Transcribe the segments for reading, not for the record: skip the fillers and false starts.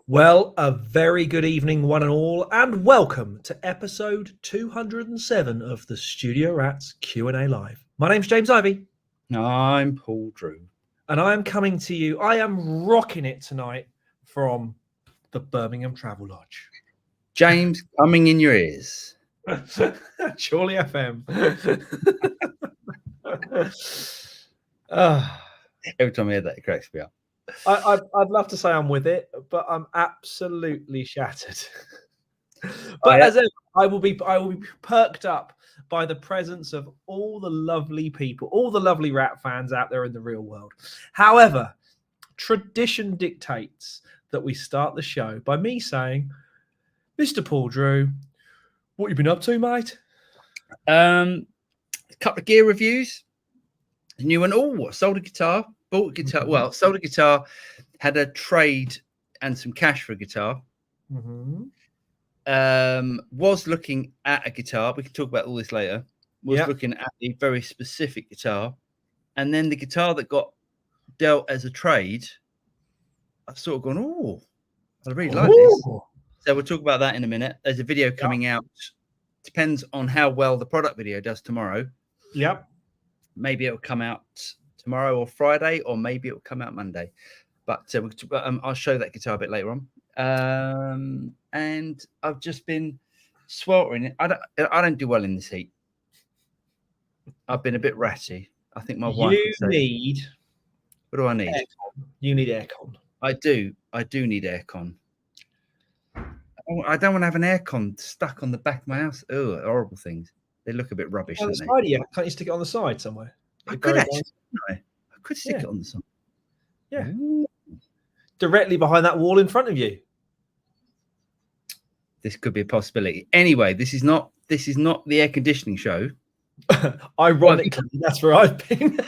Well, a very good evening, one and all, and welcome to episode 207 of the Studio Rats Q&A Live. My name's James Ivy. I'm Paul Drew. And I am coming to you, I am rocking it tonight from the Birmingham Travel Lodge. James, coming in your ears. Surely FM. Every time I hear that, it cracks me up. I'd love to say I'm with it, but I'm absolutely shattered. But as ever, I will be perked up by the presence of all the lovely people, all the lovely rat fans out there in the real world. However, tradition dictates that we start the show by me saying, Mr. Paul Drew, what you been up to, mate? A couple of gear reviews. A new one. Oh, sold a guitar. Bought a guitar. Well, sold a guitar. Had a trade and some cash for a guitar. Mm-hmm. Was looking at a guitar. We can talk about all this later. Was looking at a very specific guitar, and then the guitar that got dealt as a trade, I've sort of gone, oh, I really like this. So we'll talk about that in a minute. There's a video coming out. Depends on how well the product video does tomorrow. Yep. Maybe it'll come out tomorrow or Friday, or maybe it'll come out Monday. But I'll show that guitar a bit later on. And I've just been sweltering it. I don't do well in this heat. I've been a bit ratty. I think my wife would say, what do I need? Aircon. You need aircon. I do need aircon. I don't want to have an aircon stuck on the back of my house. Oh, horrible things. They look a bit rubbish. On the side, yeah. Can't you stick it on the side somewhere? I could actually. I could stick it on the side. Yeah. Ooh. Directly behind that wall in front of you. This could be a possibility. Anyway, this is not the air conditioning show. Ironically, that's where I've been.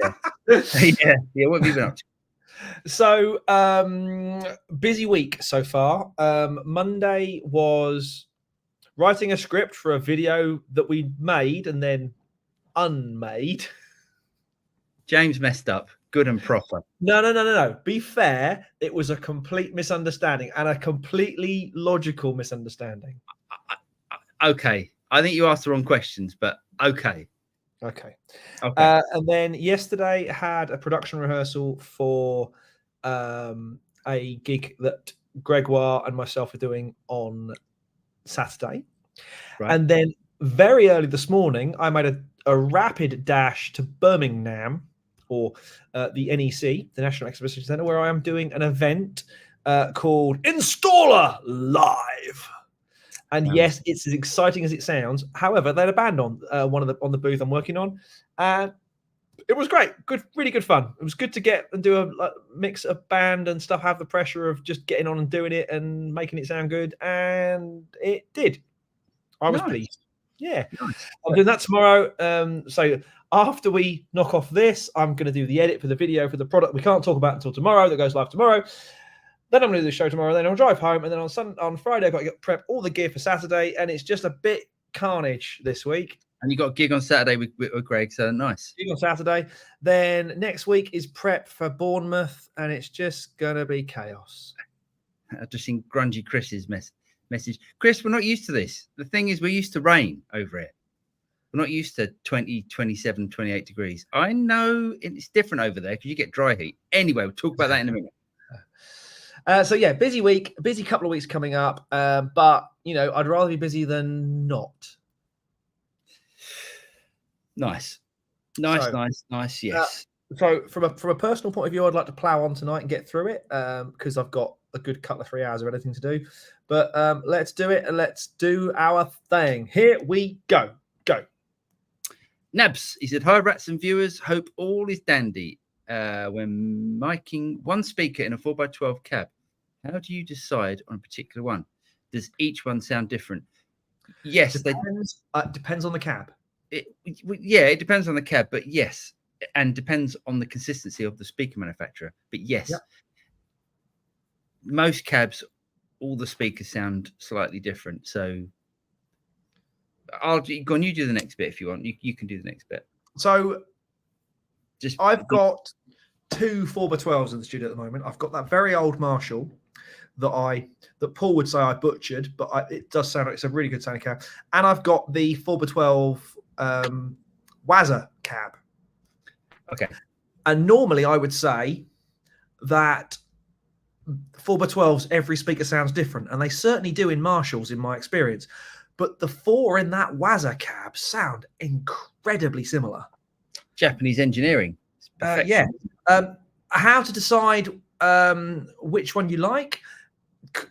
yeah. What have you been up to? So, busy week so far. Monday was writing a script for a video that we made and then unmade. James messed up. Good and proper. No. Be fair, it was a complete misunderstanding and a completely logical misunderstanding. Okay. I think you asked the wrong questions, but okay. And then yesterday had a production rehearsal for a gig that Gregoire and myself are doing on Saturday. Right. And then very early this morning, I made a rapid dash to Birmingham, or the NEC, the National Exhibition Centre, where I am doing an event called Installer Live. And yes, it's as exciting as it sounds. However, they had a band on on the booth I'm working on, and it was great. Good, really good fun. It was good to get and do a mix of band and stuff. Have the pressure of just getting on and doing it and making it sound good, and it did. I was pleased. Yeah, nice. I'm doing that tomorrow. So after we knock off this, I'm going to do the edit for the video for the product we can't talk about until tomorrow. That goes live tomorrow. Then I'm going to do the show tomorrow. Then I'll drive home, and then on Friday I've got to prep all the gear for Saturday, and it's just a bit carnage this week. And you got a gig on Saturday with Greg, so nice. Gig on Saturday. Then next week is prep for Bournemouth, and it's just going to be chaos. I've just seen Grungy Chris's message. Chris, we're not used to this. The thing is, we're used to rain over it. We're not used to 20, 27, 28 degrees. I know it's different over there because you get dry heat. Anyway, we'll talk about that in a minute. So yeah, busy week, busy couple of weeks coming up. But I'd rather be busy than not. Nice. Yes. So from a personal point of view, I'd like to plow on tonight and get through it because I've got a good couple of 3 hours of editing to do. But let's do it and let's do our thing. Here we go. Nabs, he said, hi, rats and viewers. Hope all is dandy. When miking one speaker in a 4x12 cab, how do you decide on a particular one? Does each one sound different? Yes. Depends on the cab. It depends on the cab, but yes. And depends on the consistency of the speaker manufacturer. But yes, most cabs, all the speakers sound slightly different. So go on, you do the next bit if you want. You can do the next bit. So I've got two 4x12s in the studio at the moment. I've got that very old Marshall that Paul would say I butchered, but it does sound like it's a really good sounding cab. And I've got the 4x12 Wazza cab. Okay. And normally I would say that 4x12s, every speaker sounds different, and they certainly do in Marshalls, in my experience. But the 4 in that Wazza cab sound incredibly similar. Japanese engineering. Yeah. How to decide which one you like?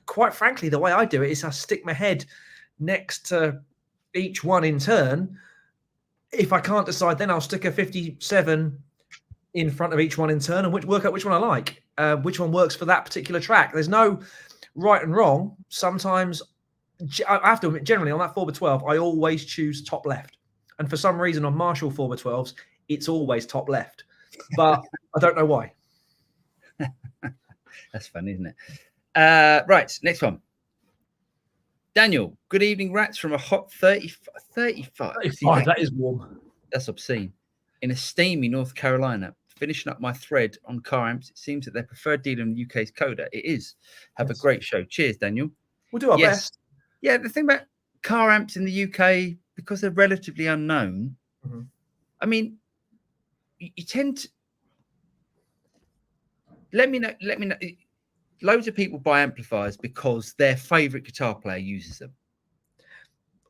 Quite frankly, the way I do it is I stick my head next to each one in turn. If I can't decide, then I'll stick a 57 in front of each one in turn and work out which one I like, which one works for that particular track. There's no right and wrong. Sometimes, I have to admit, generally on that 4x12, I always choose top left. And for some reason on Marshall 4x12s, it's always top left. But I don't know why. That's fun, isn't it? Right, next one. Daniel, good evening, Rats, from a hot 35. 35, that is warm. That's obscene. In a steamy North Carolina, finishing up my thread on car amps. It seems that their preferred dealer in the UK is Coda. It is. Have a great show. Cheers, Daniel. We'll do our best. Yeah, the thing about car amps in the UK, because they're relatively unknown, I mean, you tend to... Let me know. Loads of people buy amplifiers because their favourite guitar player uses them.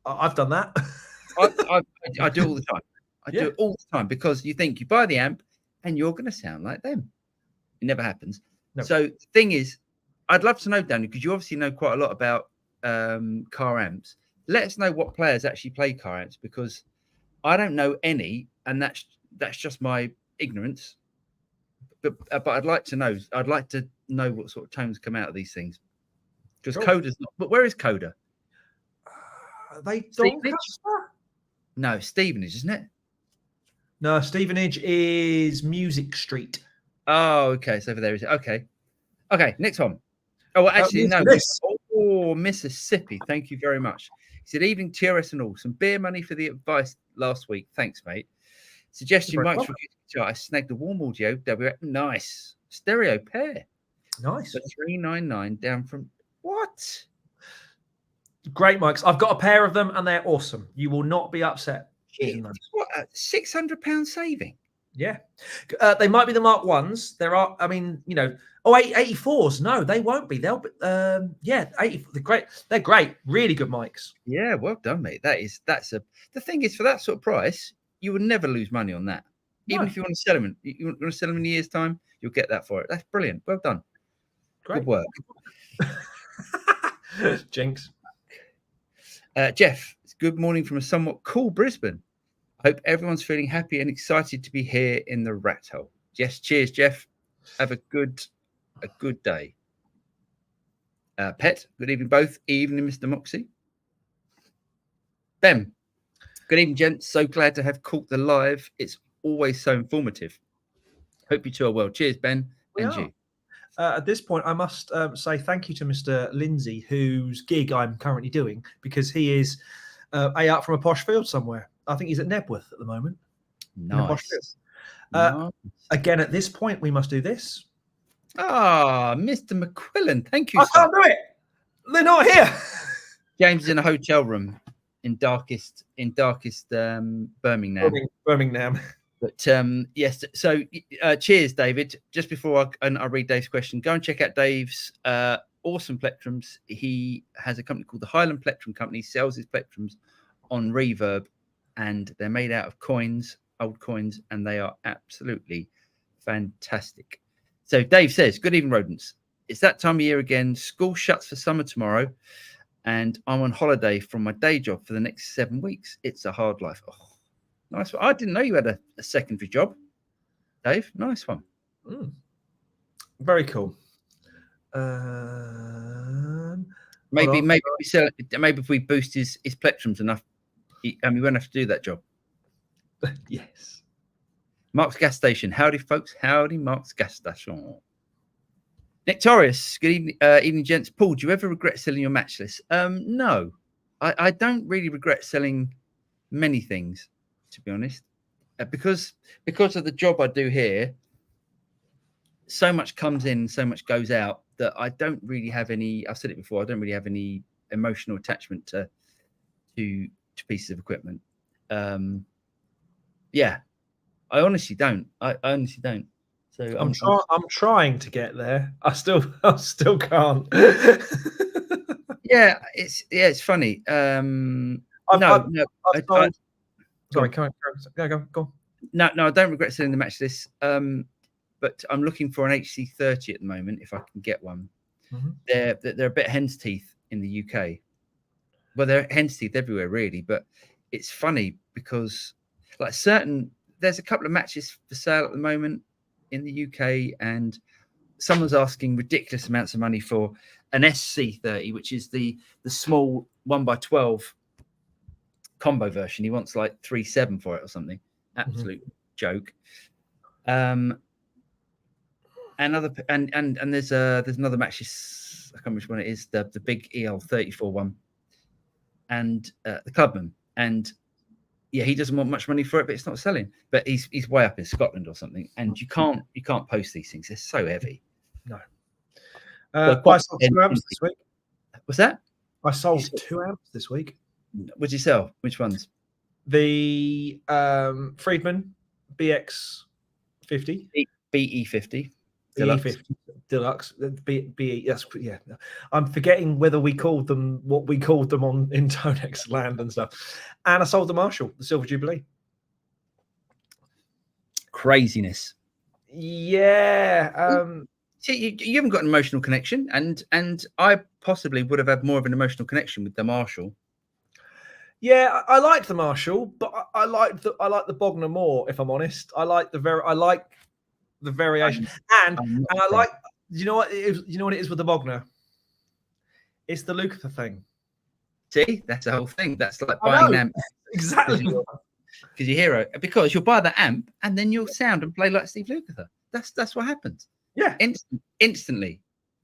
I've done that. I do all the time. I do it all the time because you think you buy the amp and you're going to sound like them. It never happens. No. So the thing is, I'd love to know, Daniel, because you obviously know quite a lot about car amps. Let us know what players actually play car amps, because I don't know any, and that's just my ignorance. But I'd like to know. I'd like to know what sort of tones come out of these things, because Coda's not. But where is Coda? They Doncaster? No, Stevenage, isn't it? No, Stevenage is Music Street. Oh, okay. So over there is it. Okay. Next one. Oh, well, actually, no. Oh, Mississippi. Thank you very much. He said, "Evening, TRS and all. Some beer money for the advice last week. Thanks, mate. Suggestion mics for guitar. I snagged a warm audio. Nice stereo pair. Nice. For $399 down from what? Great mics. I've got a pair of them, and they're awesome. You will not be upset. What, a £600 saving? Yeah. They might be the Mark 1s. There are, I mean, 84s. No, they won't be. They'll be, 80. They're great. Really good mics. Yeah, well done, mate. The thing is, for that sort of price, you would never lose money on that. Even if you want to sell them, in a year's time, you'll get that for it. That's brilliant. Well done. Great. Good work. Jinx. Jeff, it's good morning from a somewhat cool Brisbane. I hope everyone's feeling happy and excited to be here in the rat hole. Yes, cheers, Jeff. Have a good day. Pet, good evening, both. Evening, Mr. Moxie. Ben, good evening, gents. So glad to have caught the live. It's always so informative. Hope you two are well. Cheers, Ben. And you. At this point, I must say thank you to Mr. Lindsay, whose gig I'm currently doing, because he is out from a posh field somewhere. I think he's at Nebworth at the moment. Nice. Again, at this point, we must do this. Ah, Mr. McQuillan, thank you. I can't do it. They're not here. James is in a hotel room in darkest Birmingham. Birmingham. But yes, so cheers, David. Just before I read Dave's question, go and check out Dave's awesome plectrums. He has a company called the Highland Plectrum Company, sells his plectrums on Reverb, and they're made out of coins, old coins, and they are absolutely fantastic. So Dave says, good evening, rodents. It's that time of year again. School shuts for summer tomorrow, and I'm on holiday from my day job for the next 7 weeks. It's a hard life. Oh, nice one. I didn't know you had a secondary job, Dave. Nice one. Very cool. Maybe if we boost his plectrums enough, we won't have to do that job. Yes. Mark's gas station. Howdy, folks. Howdy, Mark's gas station. Nectarius. Good evening, evening, gents. Paul, do you ever regret selling your matchless? No, I don't really regret selling many things, to be honest, because of the job I do here. so much comes in, so much goes out that I don't really have any. I've said it before. I don't really have any emotional attachment to pieces of equipment. Yeah, I honestly don't. I honestly don't. So I'm trying to get there. I still can't. Yeah, it's funny. Sorry, go on. No, I don't regret selling the Match This. But I'm looking for an HC30 at the moment if I can get one. Mm-hmm. They're a bit hen's teeth in the UK. Well, they're hen's teeth everywhere, really. But it's funny because like there's a couple of matches for sale at the moment in the UK, and someone's asking ridiculous amounts of money for an SC30, which is the small 1x12 combo version. He wants like 3.7 for it or something. Absolute joke. And there's another match. I can't remember which one it is. The big EL34 one, and the Clubman. And yeah, he doesn't want much money for it, but it's not selling. But he's way up in Scotland or something, and you can't post these things. They're so heavy. No. I sold 2 amps this week. What's that? I sold 2 amps this week. What did you sell? Which ones? The Friedman BX50. BE50. Deluxe. BE. That's, yeah. I'm forgetting whether we called them what we called them in ToneX land and stuff. And I sold the Marshall, the Silver Jubilee. Craziness. Yeah. See, you haven't got an emotional connection, and I possibly would have had more of an emotional connection with the Marshall. Yeah, I liked the Marshall, but I like the Bogner more. If I'm honest, I like the variation, and I like. You know what it is? You know what it is with the Bogner? It's the Lukather thing. See, that's the whole thing. That's like buying an amp. Exactly. Because you'll buy the amp and then you'll sound and play like Steve Lukather. That's what happens. Yeah, instantly.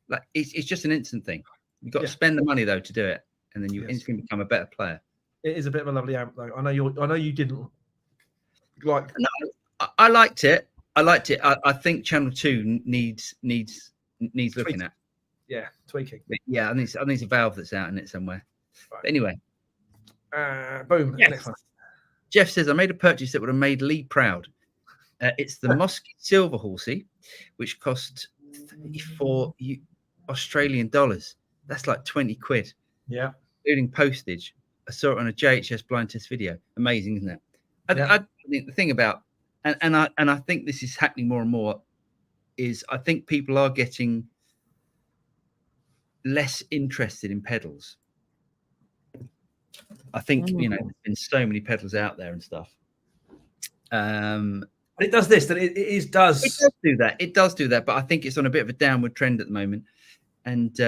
Like it's just an instant thing. You've got to spend the money though to do it, and then you instantly become a better player. It is a bit of a lovely amp though. I know you didn't like. No, I liked it. I think Channel 2 needs looking at. Yeah, tweaking. Yeah, I think it's a valve that's out in it somewhere. Right. But anyway. Boom. Yes. Next one. Jeff says, I made a purchase that would have made Lee proud. It's the Mosky Silver Horsey, which cost 34 Australian dollars. That's like 20 quid. Yeah. Including postage. I saw it on a JHS blind test video. Amazing, isn't it? I think the thing about, and I think this is happening more and more, is I think people are getting less interested in pedals. I think, there's been so many pedals out there and stuff. It does this, that it does do that. It does do that, but I think it's on a bit of a downward trend at the moment. And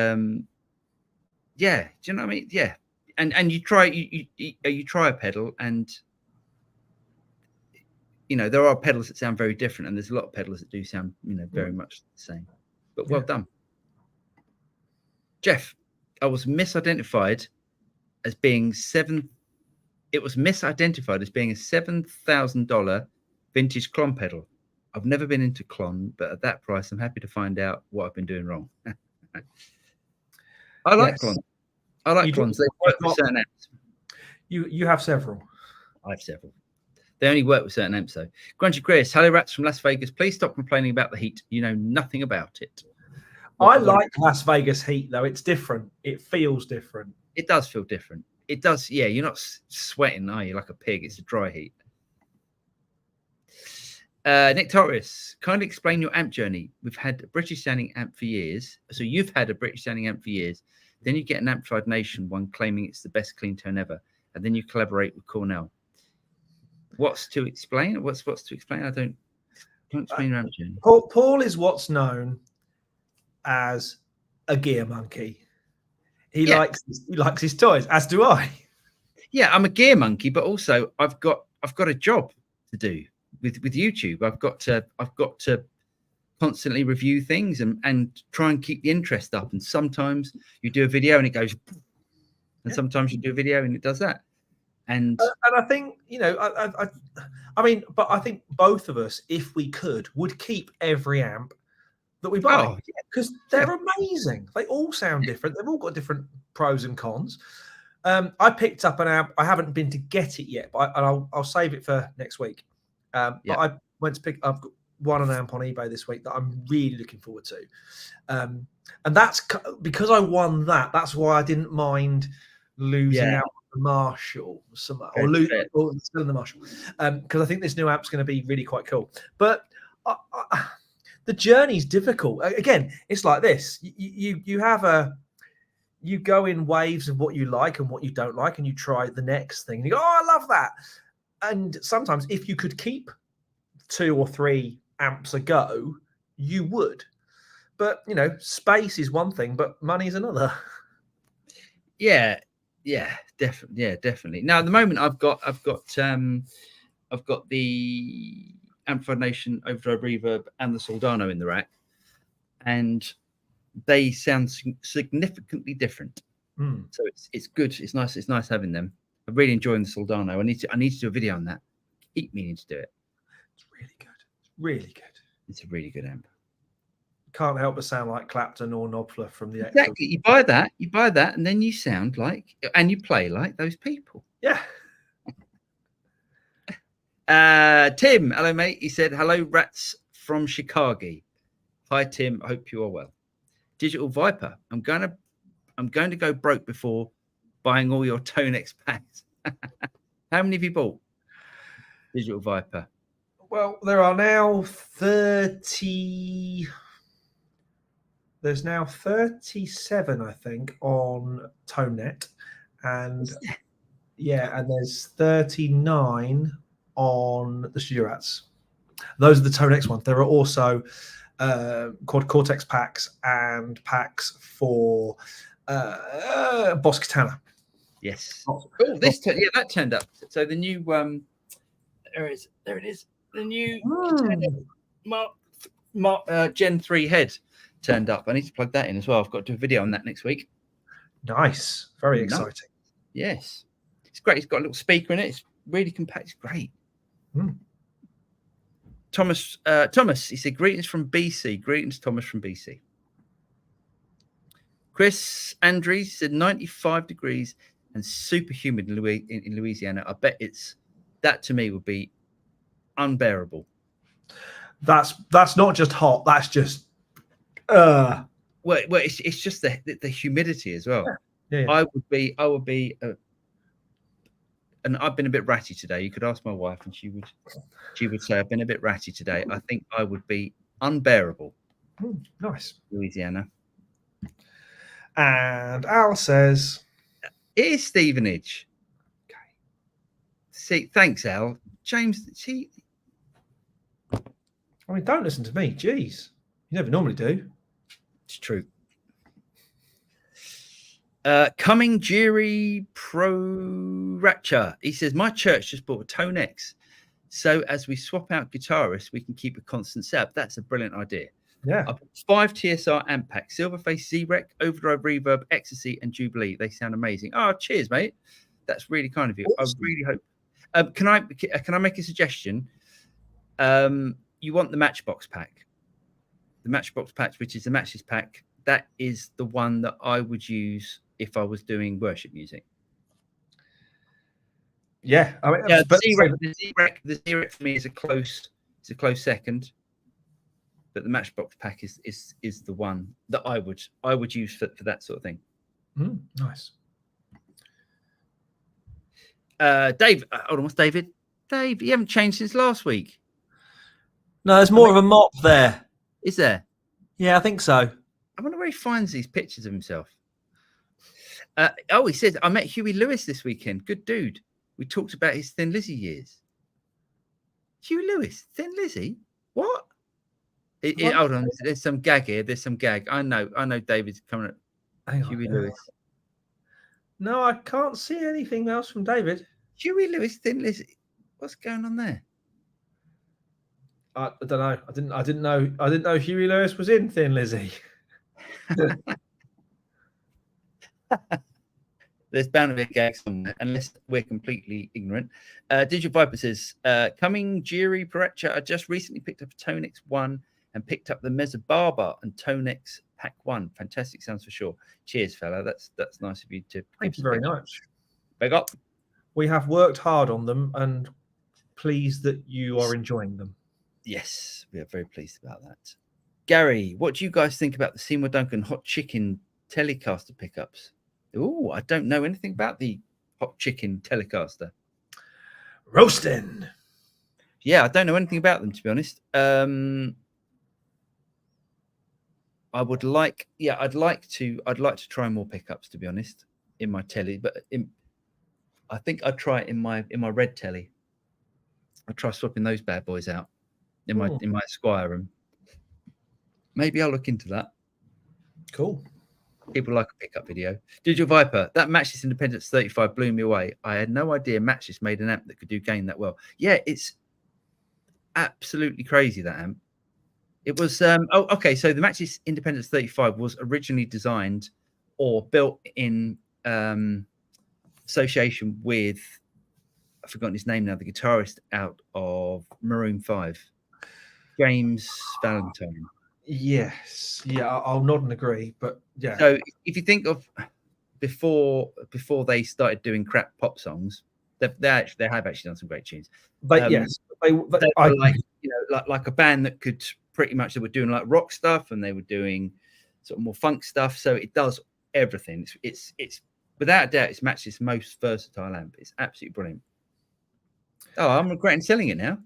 yeah, do you know what I mean? Yeah. And you try a pedal, and there are pedals that sound very different, and there's a lot of pedals that do sound very much the same. But well done, Jeff. I was misidentified as being It was misidentified as being a $7,000 vintage Klon pedal. I've never been into Klon, but at that price, I'm happy to find out what I've been doing wrong. I like Klon. I like Klons. They work with certain amps. You have several. I have several. They only work with certain amps, though. Grunchy Chris, hello, Rats from Las Vegas. Please stop complaining about the heat. You know nothing about it. I like Las Vegas heat, though. It's different. It feels different. It does feel different. It does. Yeah, you're not sweating, are you, like a pig? It's a dry heat. Nick Torres, kindly explain your amp journey. We've had a British sounding amp for years. So you've had a British sounding amp for years. Then you get an Amplified Nation one claiming it's the best clean tone ever. And then you collaborate with Cornell. What's to explain? What's to explain? I don't explain your amp journey. Paul is what's known as a gear monkey. He likes his toys, as do I. Yeah, I'm a gear monkey, but also I've got a job to do with YouTube. I've got to constantly review things and try and keep the interest up. And sometimes you do a video and it goes, and sometimes you do a video and it does that. And I think I mean, but I think both of us, if we could, would keep every amp that we buy because they're Yeah. amazing. They all sound different. They've all got different pros and cons. I picked up an amp. I haven't been to get it yet, but I'll save it for next week. But I went to pick. I've got an amp on eBay this week that I'm really looking forward to, and that's because I won that. That's why I didn't mind losing out on the Marshall or selling the Marshall, because I think this new amp's going to be really quite cool. But the journey's difficult. Again, it's like this: you have you go in waves of what you like and what you don't like, and you try the next thing. And you go, oh, I love that. And sometimes, if you could keep 2 or 3 amps a go, you would. But space is one thing, but money is another. Yeah, definitely. Yeah, definitely. Now, at the moment, I've got the Amplified Nation Overdrive Reverb and the Soldano in the rack, and they sound significantly different. So it's good. It's nice. It's nice having them. I'm really enjoying the Soldano. I need to do a video on that. Keep meaning to do it. It's really good. It's really good. It's a really good amp. Can't help but sound like Clapton or Knopfler from the exactly. You buy that, and then you sound like, and you play like those people. Yeah. Tim, hello mate. He said, "Hello, Rats from Chicago." Hi Tim, I hope you are well. Digital Viper, I'm going to go broke before buying all your ToneX packs. How many have you bought? Digital Viper. Well, there are now 30. There's now 37, I think, on ToneNet, and and there's 39 on the Studio Rats. Those are the ToneX ones. There are also Quad Cortex packs and packs for Boss Katana. Yes. That turned up. So the new there it is. The new Gen 3 head turned up. I need to plug that in as well. I've got to do a video on that next week. Nice. Very exciting. Yes. It's great. It's got a little speaker in it. It's really compact. It's great. Thomas, he said, greetings from BC. Greetings, Thomas from BC. Chris Andrews said 95 degrees and super humid in Louisiana. I bet that to me would be unbearable. That's not just hot. That's just well, it's just the humidity as well. Yeah. I would be and I've been a bit ratty today. You could ask my wife, and she would say I've been a bit ratty today. I think I would be unbearable. Nice. Louisiana. And Al says, it is Stevenage. Okay. See, thanks, Al. James, I mean, don't listen to me. Jeez. You never normally do. It's true. Coming Jury Pro Rapture. He says, my church just bought a ToneX. So as we swap out guitarists, we can keep a constant setup. That's a brilliant idea. Yeah. I've got 5 TSR amp packs: Silverface, Z-Rec, Overdrive Reverb, Ecstasy, and Jubilee. They sound amazing. Oh, cheers, mate. That's really kind of you. Awesome. I really hope. Can I make a suggestion? You want the Matchbox pack. The Matchbox pack, which is the Matches pack, that is the one that I would use if I was doing worship music. Yeah, I mean, the Z-Rec for me is a close second, but the Matchbox pack is the one that I would use for that sort of thing. Nice. Dave, hold on, what's David? Dave, you haven't changed since last week. No, there's more of a mop there. Is there? Yeah, I think so. I wonder where he finds these pictures of himself. He says, I met Huey Lewis this weekend. Good dude. We talked about his Thin Lizzy years. Huey Lewis, Thin Lizzy? What? Hold on. There's some gag here. There's some gag. I know David's coming at Huey Lewis. No, I can't see anything else from David. Huey Lewis, Thin Lizzy. What's going on there? I don't know. I didn't know Huey Lewis was in Thin Lizzy. There's bound to be a gag somewhere, unless we're completely ignorant. Digital Viper says, coming Jiri Paracha, I just recently picked up a ToneX 1 and picked up the Mesa Barber and ToneX Pack 1. Fantastic sounds for sure. Cheers, fella. That's nice of you to. Thank you very much. Big up. We have worked hard on them and pleased that you are enjoying them. Yes, we are very pleased about that. Gary, what do you guys think about the Seymour Duncan Hot Chicken Telecaster pickups? Oh, I don't know anything about the Hot Chicken Telecaster. Roasting. Yeah, I don't know anything about them, to be honest. I'd like to try more pickups, to be honest, in my telly. But I think I'd try it in my red telly. I'd try swapping those bad boys out in my Esquire room. Maybe I'll look into that. Cool. People like a pickup video. Digital Viper, that Matchless Independence 35 blew me away. I had no idea Matchless made an amp that could do gain that well. Yeah, it's absolutely crazy, that amp. It was okay. So the Matchless Independence 35 was originally designed or built in association with, I've forgotten his name now, the guitarist out of Maroon 5, James Valentine. Yes, yeah, I'll nod and agree. But yeah, so if you think of before they started doing crap pop songs, they have actually done some great tunes. Yes, they were like, you know, like a band that could pretty much, they were doing like rock stuff and they were doing sort of more funk stuff. So it does everything. It's without a doubt, it's Match's most versatile amp. It's absolutely brilliant. Oh, I'm regretting selling it now.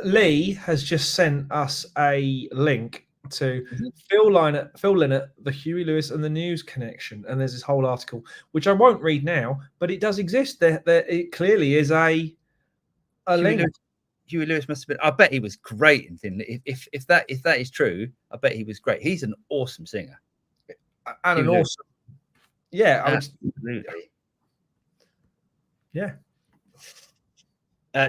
Lee has just sent us a link to Phil Lynott, the Huey Lewis and the News connection, and there's this whole article which I won't read now, but it does exist. There it clearly is a link. Huey Lewis must have been. I bet he was great in Thin. If that is true, I bet he was great. He's an awesome singer and an awesome. Yeah, absolutely. Yeah.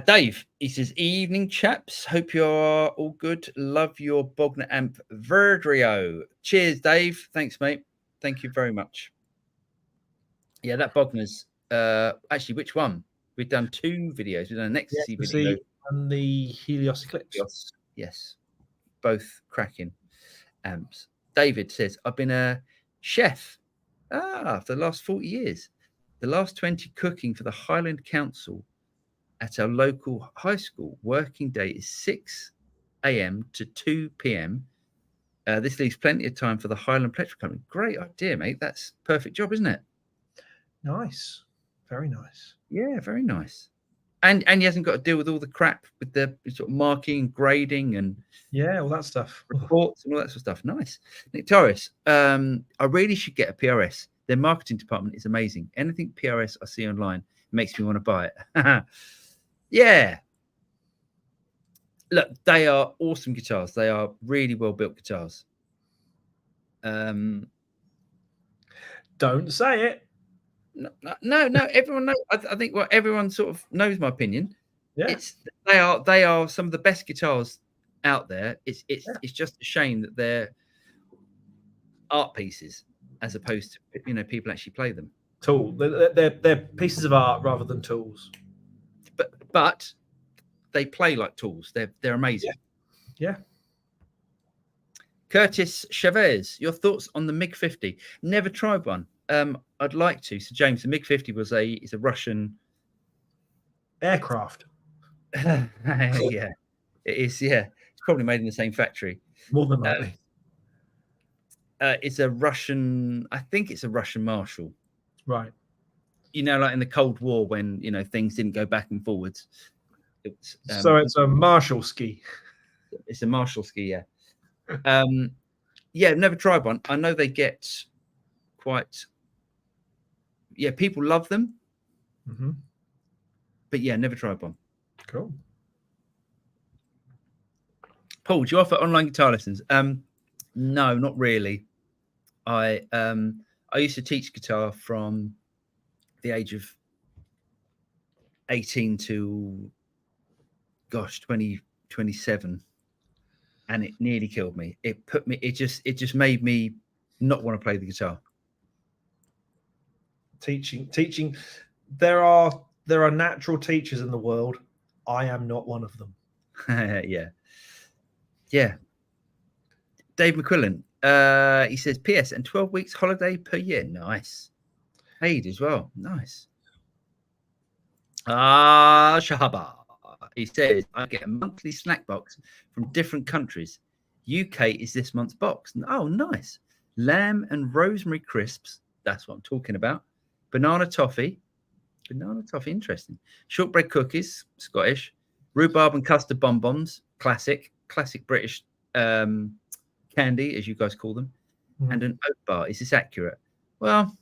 Dave, he says, evening chaps, hope you're all good. Love your Bogner amp Verdrio. Cheers, Dave. Thanks, mate. Thank you very much. Yeah, that Bogner's actually, which one? We've done 2 videos. We've done an ecstasy video and the Helios Eclipse. Yes, both cracking amps. David says, I've been a chef for the last 40 years. The last 20 cooking for the Highland Council at our local high school. Working day is 6 a.m. to 2 p.m. This leaves plenty of time for the Highland Petrol Company. Great idea, mate. That's a perfect job, isn't it? Nice. Very nice. Yeah, very nice. And he hasn't got to deal with all the crap with the sort of marking, grading, and all that stuff. Reports and all that sort of stuff. Nice. Nick Torres, I really should get a PRS. Their marketing department is amazing. Anything PRS I see online makes me want to buy it. Yeah. Look, they are awesome guitars. They are really well built guitars. Don't say it. No. Everyone knows. I think everyone sort of knows my opinion. Yeah. They are some of the best guitars out there. It's just a shame that they're art pieces as opposed to, you know, people actually play them. They're pieces of art rather than tools. But they play like tools. They're amazing. Yeah. Curtis Chavez, your thoughts on the MiG-50? Never tried one. I'd like to. So James, the MiG-50 is a Russian aircraft. Yeah, it is. Yeah, it's probably made in the same factory. More than likely. It's a Russian. I think it's a Russian Marshal. Right. You know, like in the Cold War when, you know, things didn't go back and forwards. So it's a Marshall ski. It's a Marshall ski, yeah. Yeah, never tried one. I know they get quite. Yeah, people love them. Mm-hmm. But yeah, never tried one. Cool. Paul, do you offer online guitar lessons? No, not really. I used to teach guitar from the age of 18 to 27, and it nearly killed me. It just made me not want to play the guitar. Teaching. There are natural teachers in the world. I am not one of them. Yeah. Yeah. Dave McQuillan. He says, P.S. and 12 weeks holiday per year. Nice. Paid as well. Nice. Shahaba. He says, I get a monthly snack box from different countries. UK is this month's box. Oh, nice. Lamb and rosemary crisps. That's what I'm talking about. Banana toffee. Banana toffee, interesting. Shortbread cookies, Scottish. Rhubarb and custard bonbons, classic British candy, as you guys call them. And an oat bar. Is this accurate? Well,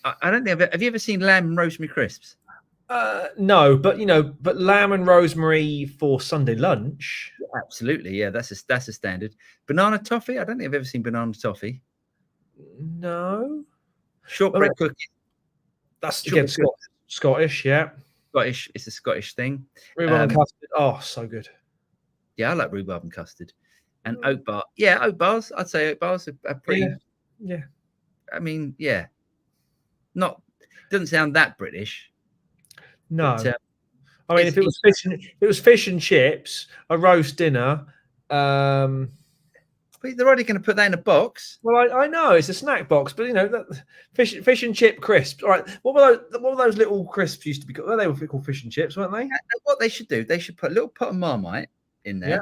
I don't think have you ever seen lamb and rosemary crisps? No, but but lamb and rosemary for Sunday lunch. Absolutely, yeah, that's a standard. Banana toffee. I don't think I've ever seen banana toffee. No. Shortbread cookie. That's again Scottish, yeah. Scottish. It's a Scottish thing. Rhubarb and custard. Oh, so good. Yeah, I like rhubarb and custard. And oat bar. Yeah, oat bars. I'd say oat bars are pretty. Yeah. I mean, yeah. Doesn't sound that British. No. But, I mean, if it was fish and chips, a roast dinner. But they're already going to put that in a box. Well, I know it's a snack box, but fish and chip crisps. All right, what were those little crisps used to be called? Well, they were called fish and chips, weren't they? What they should do, they should put a little pot of Marmite in there. Yeah.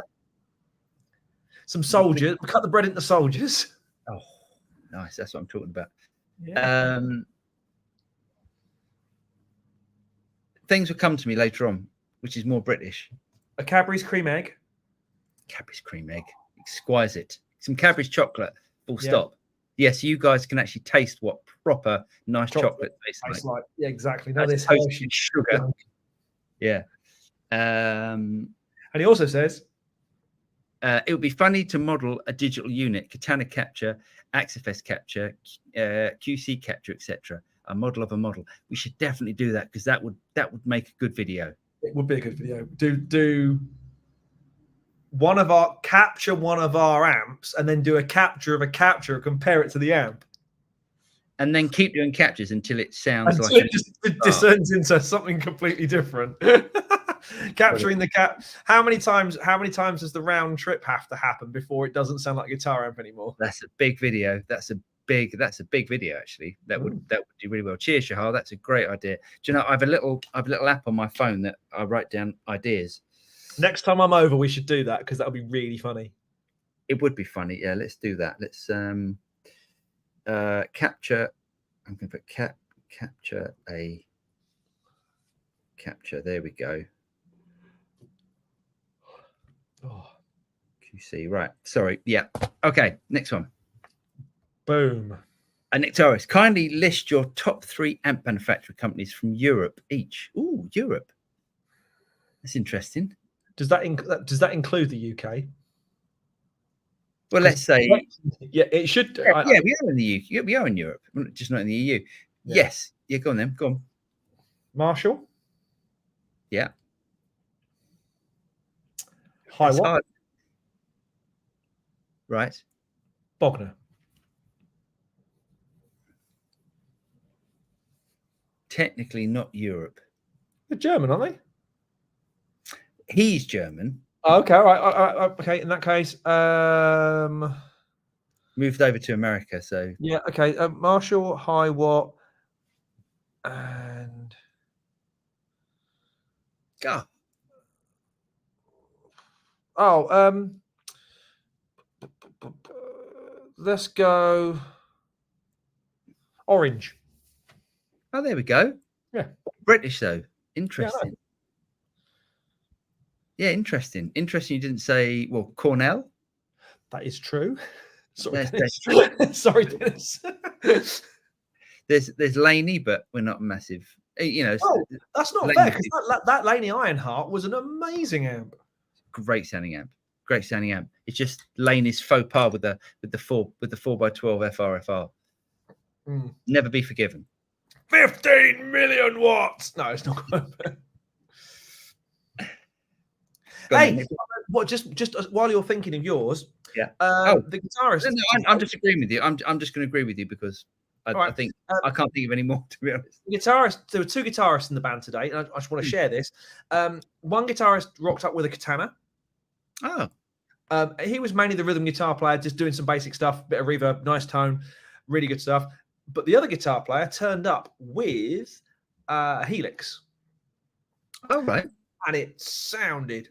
Some soldiers. Cut the bread into soldiers. Oh, nice. That's what I'm talking about. Yeah. Things will come to me later on, which is more British. A Cadbury's cream egg. Cadbury's cream egg. Exquisite. Some Cadbury's chocolate. Full stop. Yes, you guys can actually taste what proper nice chocolate tastes like. Yeah, exactly. No, this sugar. Yeah. And he also says, it would be funny to model a digital unit, Katana capture, Axifest capture, QC capture, etc. A model of a model. We should definitely do that because that would make a good video. It would be a good video. Do one of our amps and then do a capture of a capture, compare it to the amp. And then keep doing captures until it sounds like it just discerns into something completely different. Capturing the how many times does the round trip have to happen before it doesn't sound like a guitar amp anymore? That's a big video. That's a big video actually. That would do really well. Cheers, Shahar. That's a great idea. Do you know I have a little app on my phone that I write down ideas. Next time I'm over, we should do that because that would be really funny. It would be funny. Yeah, let's do that. Let's capture. I'm going to put capture. There we go. Oh. QC, right. Sorry. Yeah. Okay. Next one. Boom. Nectaris, kindly list your top 3 amp manufacturer companies from Europe each. Ooh, Europe. That's interesting. Does that include the UK? Well, let's say. Yeah, it should. We are in the UK. Yeah, we are in Europe, just not in the EU. Yeah. Yes. Yeah, go on then. Go on. Marshall. Yeah. Hiwatt. Right. Bogner. Technically not Europe. They're German, aren't they? He's German. Oh, okay, all right. Okay, in that case, moved over to America. So yeah, okay. Marshall, Hiwatt, and let's go Orange. Oh, there we go. Yeah, British though. Interesting. Yeah, interesting. Interesting. You didn't say Cornell. That is true. Sorry, that's true. Sorry, Dennis. There's Laney, but we're not massive. That's not fair because that Laney Ironheart was an amazing amp. Great sounding amp. It's just Laney's faux pas with the 4x12 FRFR. Never be forgiven. 15 million watts. No, it's not quite fair. Hey, just while you're thinking of yours, the guitarist. No, I'm just agreeing with you. I'm just going to agree with you because I think I can't think of any more, to be honest. There were 2 guitarists in the band today, and I just want to share this. One guitarist rocked up with a katana. Oh, He was mainly the rhythm guitar player, just doing some basic stuff, bit of reverb, nice tone, really good stuff. But the other guitar player turned up with a Helix. Oh, right. And it sounded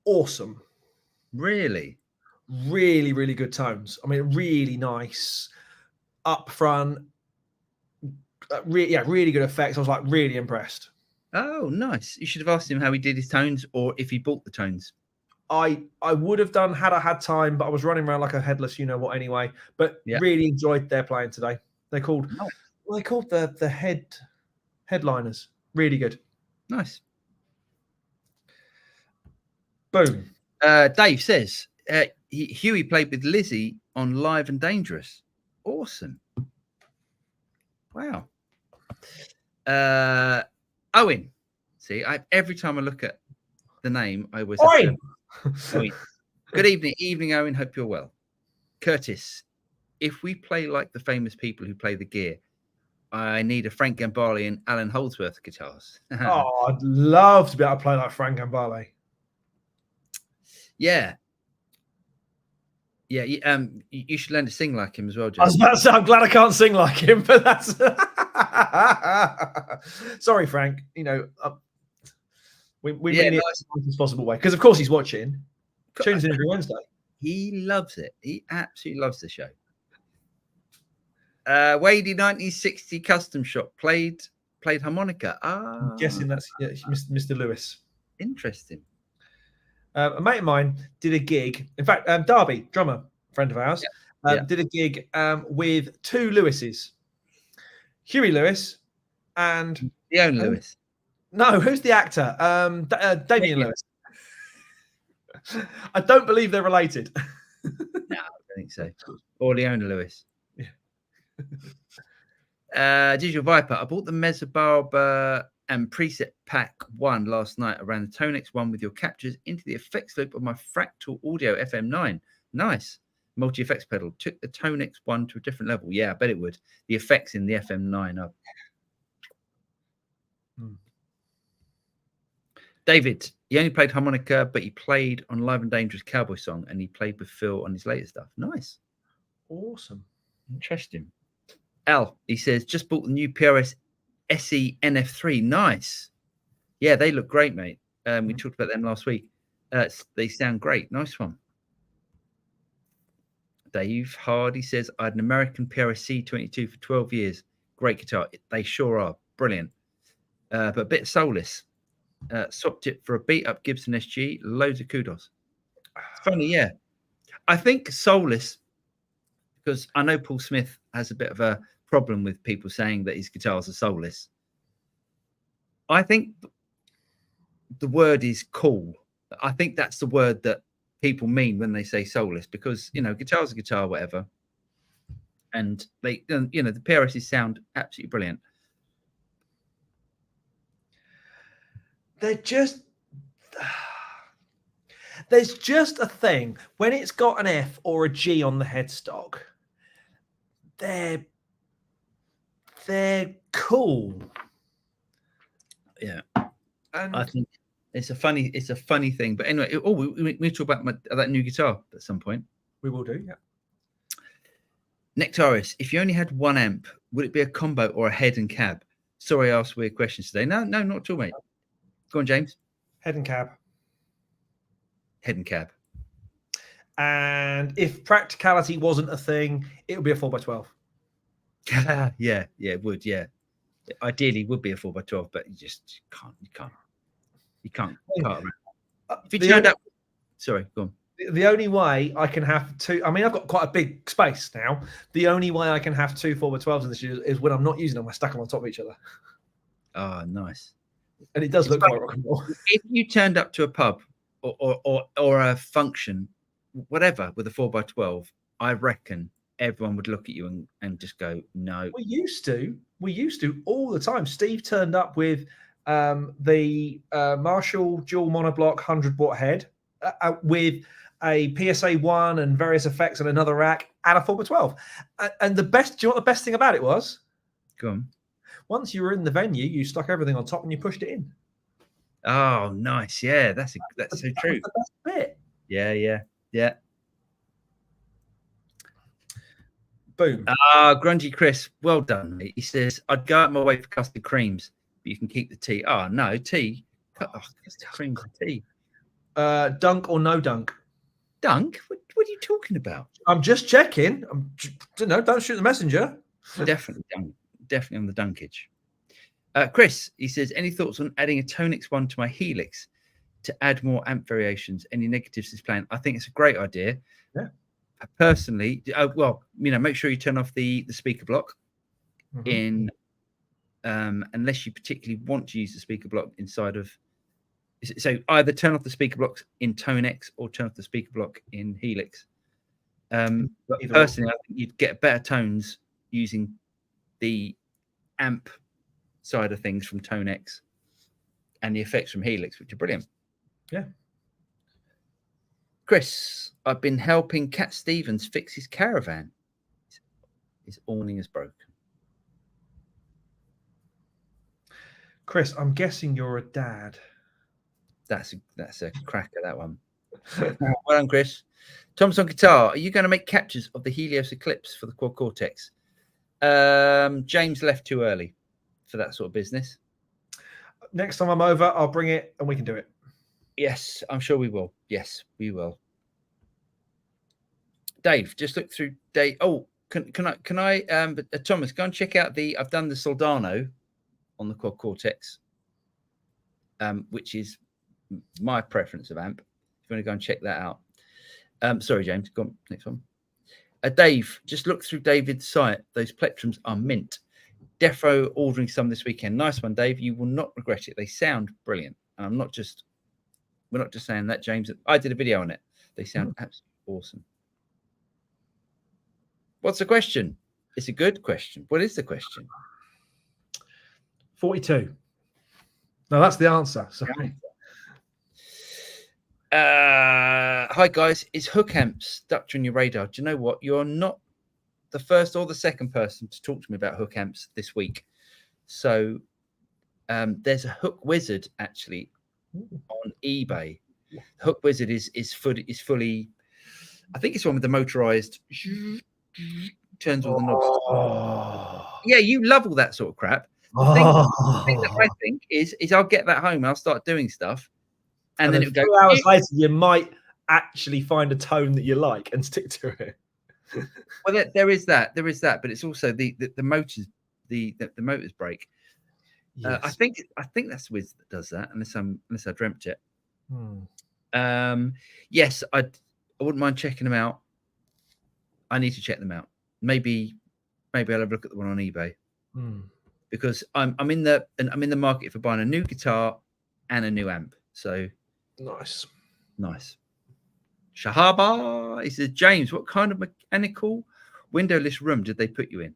awesome. Really? Really, really good tones. I mean, really nice up front. Really good effects. I was like really impressed. Oh, nice. You should have asked him how he did his tones or if he bought the tones. I would have done had I had time, but I was running around like a headless, you know what, anyway. But really enjoyed their playing today. They're called the headliners. Really good. Nice. Boom. Dave says Huey played with Lizzie on Live and Dangerous. Awesome. Wow. Owen. See, every time I look at the name, I always have to... Owen. Good evening, Owen. Hope you're well. Curtis, if we play like the famous people who play the gear, I need a Frank Gambale and Alan Holdsworth guitars. Oh, I'd love to be able to play like Frank Gambale. Yeah. Yeah, you should learn to sing like him as well, James. I was about to say, I'm glad I can't sing like him, but that's... Sorry, Frank. You know, we mean it in the nicest possible way. Because, of course, he's watching. Tunes in every Wednesday. He loves it. He absolutely loves the show. Wadey 1960 Custom Shop played harmonica. I'm guessing that's Mr. Lewis. Interesting. A mate of mine did a gig. In fact, Darby, drummer, friend of ours, did a gig with two Lewises. Huey Lewis and... The own Lewis. No, who's the actor? Damien Lewis. I don't believe they're related. No, I don't think so. Or Leona Lewis. Yeah. Digital Viper. I bought the Mesa Barber and preset pack 1 last night. I ran the ToneX one with your captures into the effects loop of my Fractal Audio FM9. Nice. Multi-effects pedal. Took the ToneX one to a different level. Yeah, I bet it would. The effects in the FM9 are... David, he only played harmonica, but he played on Live and Dangerous Cowboy Song, and he played with Phil on his latest stuff. Nice. Awesome. Interesting. Al, he says, just bought the new PRS SE NF3. Nice. Yeah, they look great, mate. We talked about them last week. They sound great. Nice one. Dave Hardy says, I had an American PRS C22 for 12 years. Great guitar. They sure are. Brilliant. But a bit soulless. Swapped it for a beat up Gibson SG. Loads of kudos. It's funny, yeah. I think soulless, because I know Paul Smith has a bit of a problem with people saying that his guitars are soulless. I think the word is cool. I think that's the word that people mean when they say soulless, because, you know, guitar's a guitar, whatever. And they, you know, the PRSs sound absolutely brilliant. There's just a thing when it's got an F or a G on the headstock. They're cool. Yeah, and I think it's a funny thing. But anyway, we talk about that new guitar at some point. We will do, yeah. Nectaris, if you only had one amp, would it be a combo or a head and cab? Sorry, I asked weird questions today. No, not at all, mate. Go on, James. Head and cab. Head and cab. And if practicality wasn't a thing, it would be a 4x12. Yeah, it would. Yeah, ideally, it would be a 4x12, but you just can't. You can't. If you turned up, sorry, go on. The only way I can have two, I mean, I've got quite a big space now. The only way I can have two 4x12s in this is when I'm not using them. I stack them on top of each other. Oh, nice. And it does look quite rock and roll. If you turned up to a pub or a function, whatever, with a 4x12, I reckon everyone would look at you and just go, no. We used to all the time. Steve turned up with the Marshall dual monoblock 100-watt head with a PSA 1 and various effects and another rack and a 4x12. And do you know what the best thing about it was? Go on. Once you were in the venue, you stuck everything on top and you pushed it in. Oh, nice. Yeah, that's so true. That's the best bit. Yeah. Yeah. Boom. Grungy Chris, well done, mate. He says, I'd go out my way for custard creams, but you can keep the tea. Oh, no, tea. Custard creams and tea. Dunk or no dunk? Dunk? What are you talking about? I'm just checking. Don't shoot the messenger. Definitely dunk. Definitely on the dunkage. Chris, he says, any thoughts on adding a ToneX one to my Helix to add more amp variations? Any negatives to this plan? I think it's a great idea. Yeah. Personally, make sure you turn off the speaker block in, unless you particularly want to use the speaker block inside of. So either turn off the speaker blocks in ToneX or turn off the speaker block in Helix. But personally, I think you'd get better tones using the amp side of things from ToneX and the effects from Helix, which are brilliant. Yeah. Chris, I've been helping Cat Stevens fix his caravan. His awning is broken. Chris, I'm guessing you're a dad. That's a cracker, that one. Well done, Chris. Tom's on guitar. Are you going to make captures of the Helios Eclipse for the Quad Cortex? James left too early for that sort of business. Next time I'm over, I'll bring it and we can do it. Yes, I'm sure we will. Yes, we will. Dave, just look through Dave. Oh, can I Thomas, go and check out I've done the Soldano on the Quad Cortex, which is my preference of amp. If you want to go and check that out. Sorry, James, go on, next one. Dave, just look through David's site. Those plectrums are mint. Defo ordering some this weekend. Nice one, Dave. You will not regret it. They sound brilliant. And we're not just saying that, James. I did a video on it. They sound absolutely awesome. What's the question? It's a good question. What is the question? 42. No, that's the answer. Sorry. Hi guys, is hook amps stuck on your radar? Do you know what? You're not the first or the second person to talk to me about hook amps this week. So there's a Hook Wizard actually on eBay. Hook Wizard is fully. I think it's one with the motorized turns all the knobs. Yeah, you love all that sort of crap. The thing that I think is I'll get that home and I'll start doing stuff. And then it'll go 2 hours later, you might actually find a tone that you like and stick to it. Well, there is that, but it's also the motors, the motors break. Yes. I think that's Wiz that does that, unless I dreamt it. Yes, I wouldn't mind checking them out. I need to check them out. Maybe I'll have a look at the one on eBay because I'm in the market for buying a new guitar and a new amp. So nice. Shahaba, he says, James, what kind of mechanical windowless room did they put you in?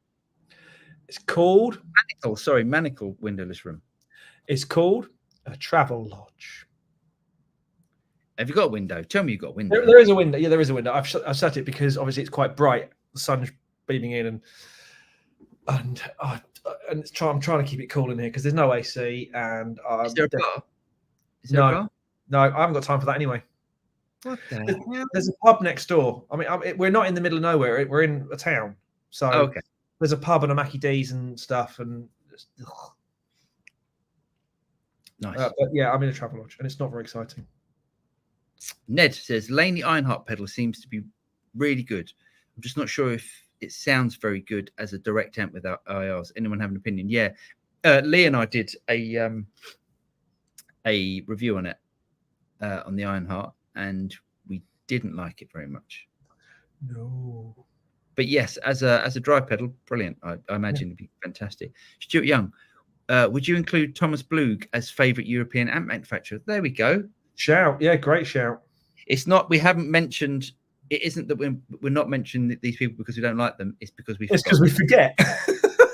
It's called manacle windowless room. It's called a travel lodge. Have you got a window? Tell me you've got a window. There is a window. Yeah, there is a window. I've set it because obviously it's quite bright. The sun's beaming in, and I'm trying to keep it cool in here because there's no AC. And is there a bar? Is there a bar? No, I haven't got time for that anyway. What the hell? There's a pub next door. I mean, we're not in the middle of nowhere. We're in a town. So okay. There's a pub and a Mackie D's and stuff. And nice. But yeah, I'm in a travel lodge and it's not very exciting. Ned says, Laney Ironheart pedal seems to be really good. I'm just not sure if it sounds very good as a direct amp without IRs. Anyone have an opinion? Yeah. Lee and I did a review on it on the Ironheart, and we didn't like it very much. No. But yes, as a dry pedal, brilliant. I imagine it'd be fantastic. Stuart Young, would you include Thomas Blug as favourite European amp manufacturer? There we go. Shout. Yeah, great shout. It's not, we haven't mentioned, it isn't that we're not mentioning these people because we don't like them. It's because we forget.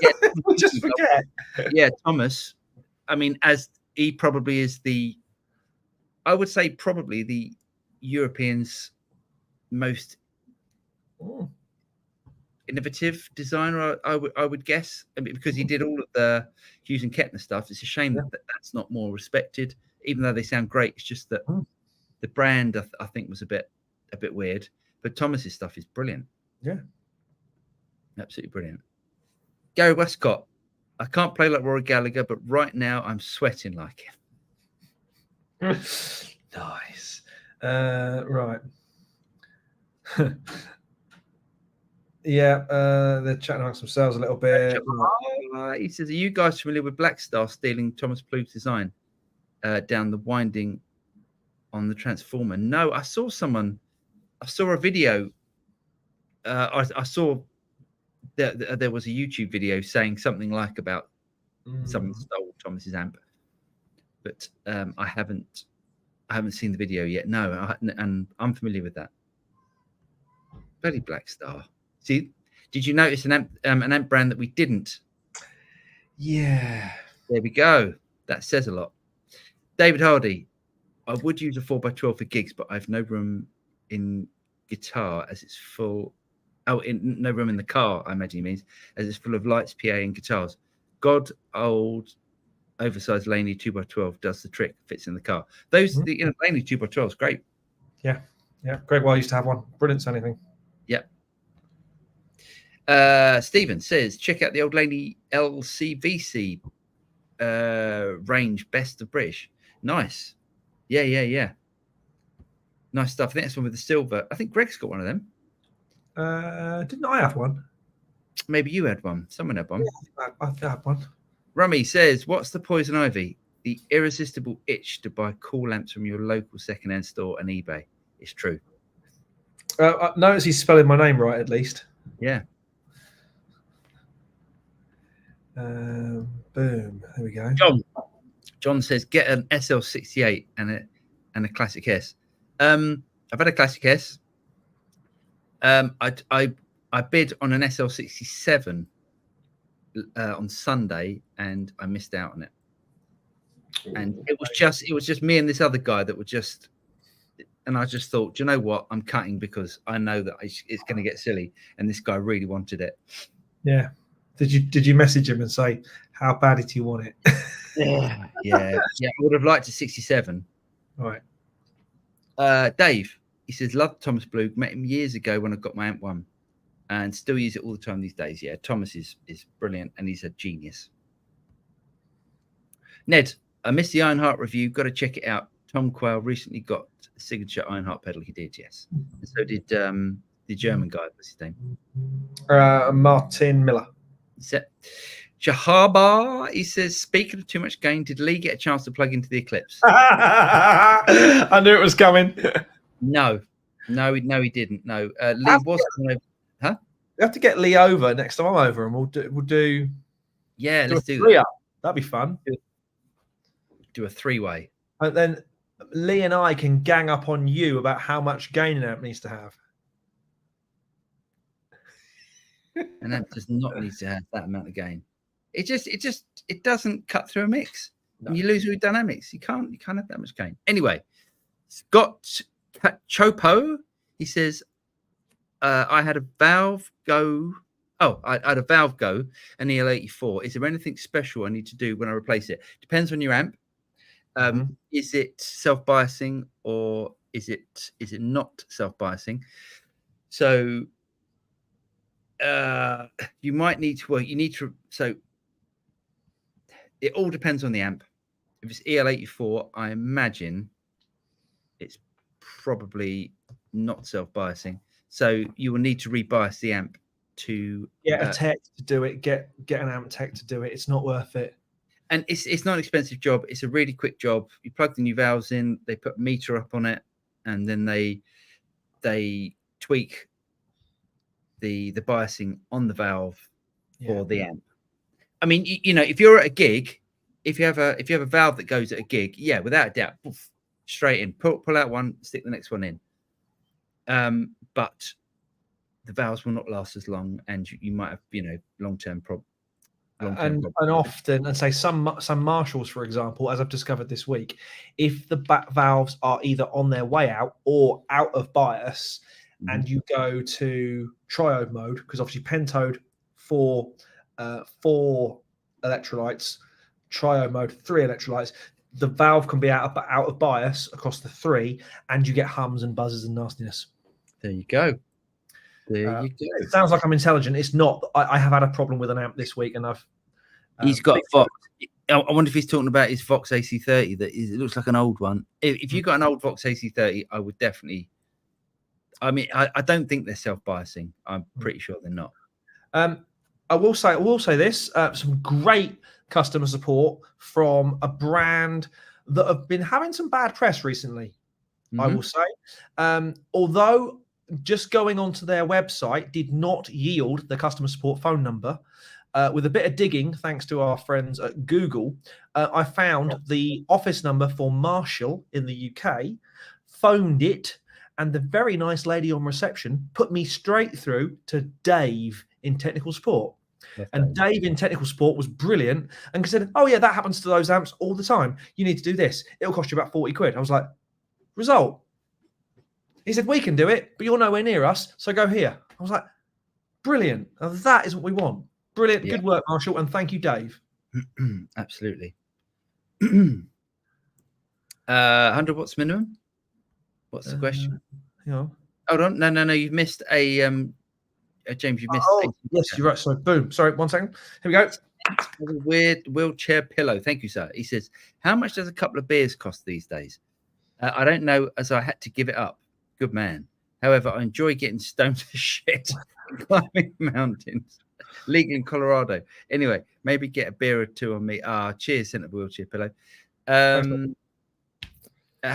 Yeah, we just forget. Yeah, Thomas, I mean, as he probably is I would say probably the Europeans' most innovative designer, I would guess. I mean, because he did all of the Hughes and Kettner stuff. It's a shame that that's not more respected, even though they sound great. It's just that the brand I think was a bit a bit weird, but Thomas's stuff is brilliant. Yeah, absolutely brilliant. Gary Westcott, I can't play like Rory Gallagher, but right now I'm sweating like him. Nice. Right. Yeah, they're chatting amongst themselves a little bit. He says, are you guys familiar with Black Star stealing Thomas Ploug's design down the winding on the transformer? No, I saw a video. I saw that there was a YouTube video saying something like about someone stole Thomas's amp, but I haven't seen the video yet. No, and I'm familiar with that. Bloody Black Star. See, did you notice an amp brand that we didn't? Yeah. There we go. That says a lot. David Hardy, I would use a 4x12 for gigs, but I've no room in guitar as it's full. Oh, no room in the car, I imagine he means, as it's full of lights, PA, and guitars. God, old, oversized Laney 2x12 does the trick, fits in the car. Those, Laney 2x12 is great. Yeah. Gregoire used to have one. Brilliant sounding thing. Yep. Stephen says, check out the old Laney LCVC range, best of British. Nice. Yeah. Nice stuff. I think that's one with the silver. I think Greg's got one of them. Didn't I have one? Maybe you had one. Someone had one. Yeah, I had one. Rummy says, what's the poison ivy? The irresistible itch to buy cool lamps from your local second-hand store and eBay. It's true. Notice he's spelling my name right, at least. Yeah. Boom. There we go. John says, get an SL68 and a Classic S. I've had a Classic S. I bid on an SL67 on Sunday, and I missed out on it. And it was just me and this other guy that were just, and I just thought, do you know what? I'm cutting because I know that it's going to get silly, and this guy really wanted it. Yeah. Did you message him and say, how bad did you want it? Yeah. I would have liked a 67. Right. Dave, he says, love Thomas Plough. Met him years ago when I got my Amp 1 and still use it all the time these days. Yeah, Thomas is brilliant and he's a genius. Ned, I missed the Ironheart review. Got to check it out. Tom Quayle recently got a signature Ironheart pedal. He did, yes. And so did the German guy. What's his name? Martin Miller. Jahaba, he says, speaking of too much gain, did Lee get a chance to plug into the Eclipse? I knew it was coming. No, he didn't. No, Lee was coming over. Huh? We have to get Lee over next time I'm over, and we'll do. Yeah, let's do that. That'd be fun. Do a 3-way, and then Lee and I can gang up on you about how much gain an amp needs to have. An amp does not need to have that amount of gain. It doesn't cut through a mix. No. You lose your dynamics. You can't have that much gain. Anyway, Scott Chopo, he says, I had a Valve Go. Oh, I had a Valve Go, an EL84. Is there anything special I need to do when I replace it? Depends on your amp. Is it self-biasing or is it not self-biasing? So you might need to. So it all depends on the amp. If it's EL84, I imagine it's probably not self-biasing. So you will need to rebias the amp to get a tech to do it. Get an amp tech to do it. It's not worth it. And it's not an expensive job. It's a really quick job. You plug the new valves in, they put a meter up on it, and then they tweak the biasing on the valve for the amp. I mean, if you're at a gig, if you have a valve that goes at a gig, yeah, without a doubt, poof, straight in, pull out one, stick the next one in. But the valves will not last as long, and you might have long-term problems. And often, and say some Marshalls, for example, as I've discovered this week, if the back valves are either on their way out or out of bias, and you go to triode mode, because obviously pentode four electrolytes, triode mode 3 electrolytes, the valve can be out of bias across the 3, and you get hums and buzzes and nastiness. There you go. There you go. It sounds like I'm intelligent. It's not. I have had a problem with an amp this week, and I've. He's got Vox. I wonder if he's talking about his Vox AC30. It looks like an old one. If you got an old Vox AC30, I would definitely. I mean, I don't think they're self-biasing. I'm pretty sure they're not. I will say this: some great customer support from a brand that have been having some bad press recently. Mm-hmm. I will say, although just going onto their website did not yield the customer support phone number. With a bit of digging, thanks to our friends at Google, I found the office number for Marshall in the UK, phoned it, and the very nice lady on reception put me straight through to Dave in technical support. And Dave in technical support was brilliant and said, oh, yeah, that happens to those amps all the time. You need to do this. It'll cost you about 40 quid. I was like, result. He said, we can do it, but you're nowhere near us, so go here. I was like, brilliant. Now, that is what we want. Brilliant. Yeah. Good work, Marshall. And thank you, Dave. Absolutely. 100 watts minimum? What's the question? Hold on. No. You've missed a James, you've missed. Yes, you're right. So, boom. Sorry, 1 second. Here we go. A weird wheelchair pillow. Thank you, sir. He says, how much does a couple of beers cost these days? I don't know, as I had to give it up. Good man. However, I enjoy getting stoned to shit and climbing mountains. Legal in Colorado. Anyway, maybe get a beer or two on me. Cheers, Centre Wheelchair Pillow. How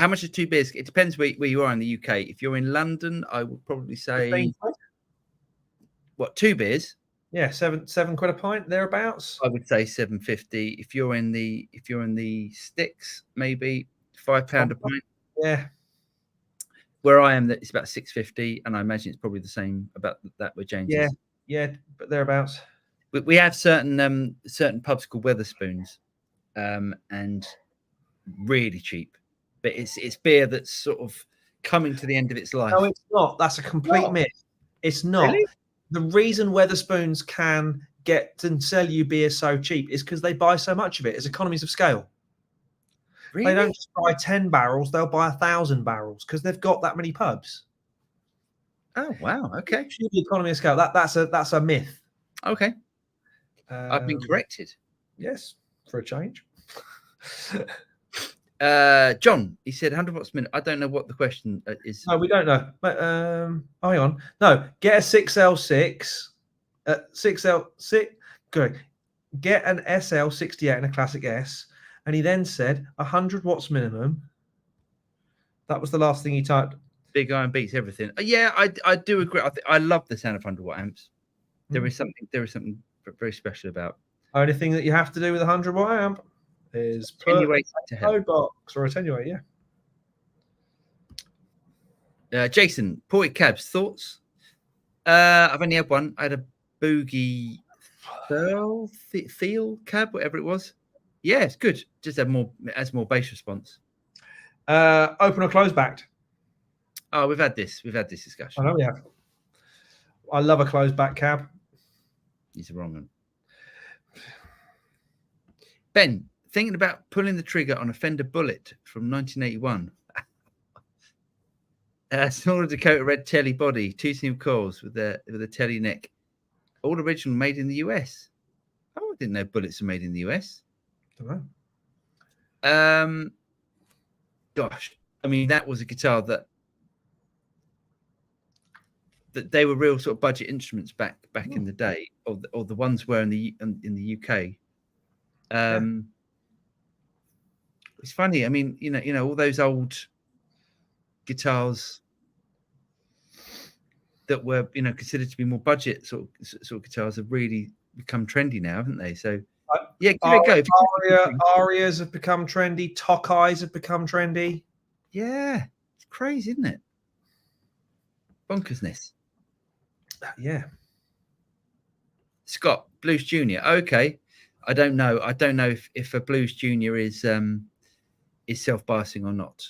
much are 2 beers? It depends where you are in the UK. If you're in London, I would probably say 2 beers? Yeah, seven quid a pint, thereabouts. I would say £7.50. If you're in the sticks, maybe £5 a pint. Yeah. Where I am, it's about £6.50, and I imagine it's probably the same about that with James. Yeah, but thereabouts. We have certain pubs called Wetherspoons, and really cheap. But it's beer that's sort of coming to the end of its life. No, it's not. That's a complete myth. It's not. Really? The reason Wetherspoons can get and sell you beer so cheap is because they buy so much of it. It's economies of scale. Really? They don't just buy 10 barrels; they'll buy 1,000 barrels because they've got that many pubs. Oh wow! Okay, the economy of scale. That's a myth. Okay, I've been corrected. Yes, for a change. John, he said 100 watts a minute. I don't know what the question is. No, we don't know. But hang on. No, get a 6L6. 6L6. Good. Get an SL68 and a Classic S. And he then said 100 watts minimum. That was the last thing he typed. Big iron beats everything. Yeah, I do agree. I love the sound of 100 watt amps. There is something very special about. Only thing that you have to do with a 100 watt amp is put a load box or attenuate. Yeah. Jason, Ported Cabs, thoughts? I've only had one. I had a Boogie Feel cab, whatever it was. Yeah, it's good. Just has more bass response. Open or closed backed? Oh, we've had this discussion. I know we have. I love a closed back cab. He's wrong one. Ben, thinking about pulling the trigger on a Fender Bullet from 1981. Smaller Dakota red telly body, 2 seam coils with a telly neck. All original, made in the US. Oh, I didn't know Bullets are made in the US. Don't know. Gosh, I mean, that was a guitar that they were real sort of budget instruments back in the day, or the ones were in the UK. It's funny. I mean, you know, all those old guitars that were, considered to be more budget sort of guitars have really become trendy now, haven't they? So yeah, give it a go. Arias have become trendy. Tokais have become trendy. Yeah, it's crazy, isn't it? Bonkersness. Yeah. Scott, Blues Junior. Okay. I don't know if a Blues Junior is self-biasing or not.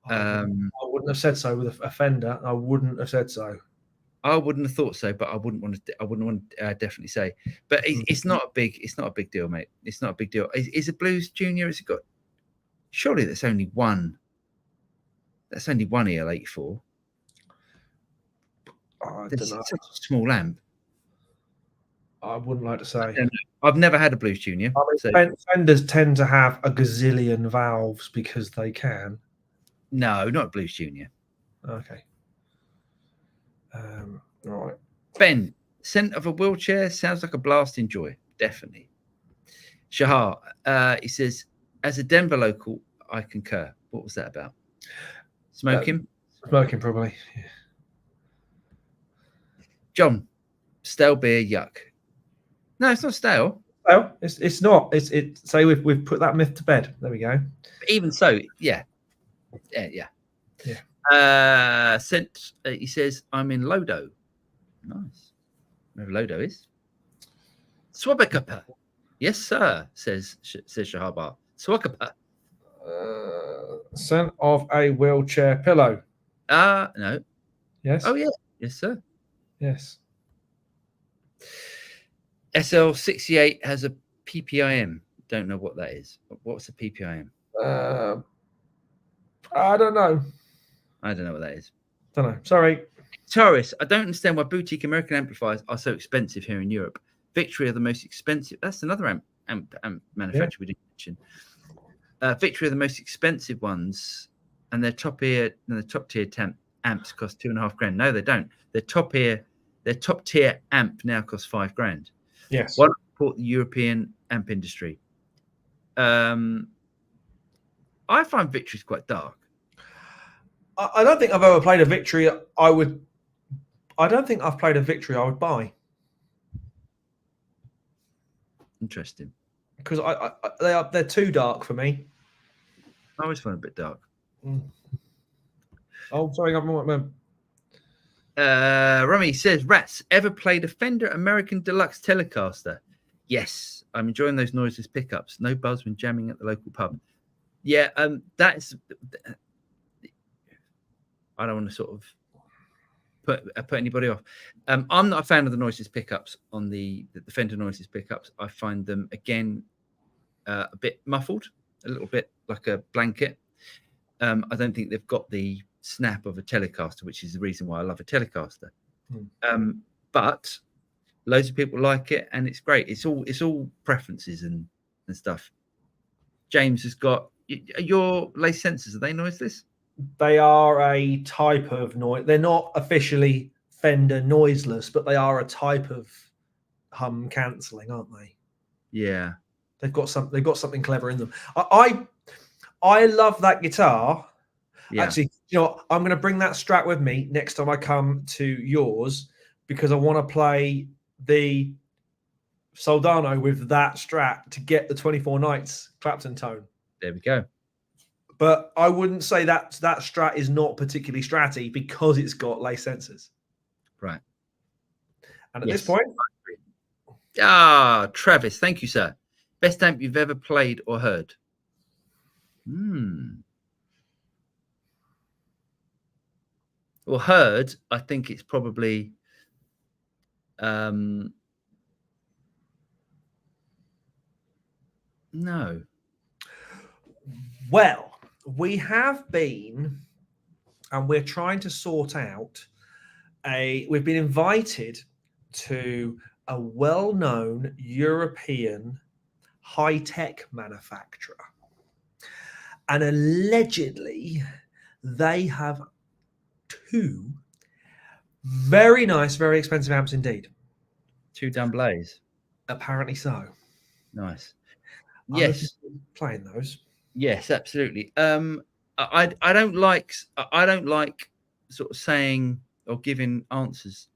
I wouldn't have said so with a Fender. I wouldn't have said so. I wouldn't have thought so, but I wouldn't want to definitely say. But it's not a big deal, mate. It's not a big deal. Is a Blues Junior? Has it got? Surely that's only one. That's only one EL84. I This don't know. is such a small amp. I wouldn't like to say. I've never had a Blues Junior. Fenders tend to have a gazillion valves because they can. No, not Blues Junior. Okay. Right. Ben, scent of a wheelchair sounds like a blast in joy. Definitely. Shahar, he says, as a Denver local, I concur. What was that about? Smoking? Smoking, probably. Yeah. John, stale beer, yuck. No, it's not stale. Well, it's not. It's say we've put that myth to bed. There we go. But even so, yeah. He says, I'm in Lodo. Nice. Wherever Lodo is. Swabakapa. Yes, sir, says Shahabar. Swakapa. Scent of a wheelchair pillow. No. Yes. Oh, yeah. Yes, sir. Yes. SL68 has a PPIM. Don't know what that is. What's a PPIM? I don't know. I don't know what that is. Don't know. Sorry. Taurus, I don't understand why boutique American amplifiers are so expensive here in Europe. Victory are the most expensive. That's another amp manufacturer we didn't mention. Victory are the most expensive ones, and their top tier amps cost $2,500. No, they don't. Their top tier amp now costs $5,000. Yes. Why not support the European amp industry? I find Victory's quite dark. I don't think I've ever played a Victory. I don't think I've played a Victory I would buy. Interesting. Because they're too dark for me. I always find it a bit dark. Oh, sorry, government. Rummy says, Rats, ever played a Fender American Deluxe Telecaster? Yes, I'm enjoying those noiseless pickups. No buzz when jamming at the local pub. Yeah, that's. I don't want to sort of put anybody off. I'm not a fan of the noiseless pickups on the Fender noiseless pickups. I find them again a bit muffled, a little bit like a blanket. I don't think they've got the snap of a Telecaster, which is the reason why I love a Telecaster. But loads of people like it, and it's great. It's all preferences and stuff. James has got your lace sensors. Are they noiseless? They are a type of noise. They're not officially Fender noiseless, but they are a type of hum cancelling, aren't they? Yeah, they've got something clever in them. I love that guitar. Yeah. Actually, you know what? I'm going to bring that Strat with me next time I come to yours because I want to play the Soldano with that Strat to get the 24 Nights Clapton tone. There we go. But I wouldn't say that Strat is not particularly Stratty because it's got lace sensors. Right. And at this point... Travis, thank you, sir. Best amp you've ever played or heard? Well, heard, I think it's probably... No. Well... We have been, and we're trying to sort out we've been invited to a well-known European high-tech manufacturer. And allegedly, they have two very nice, very expensive amps indeed. Two Dumbles. Apparently so. Nice. Yes. Playing those. Yes, absolutely. I don't like sort of saying or giving answers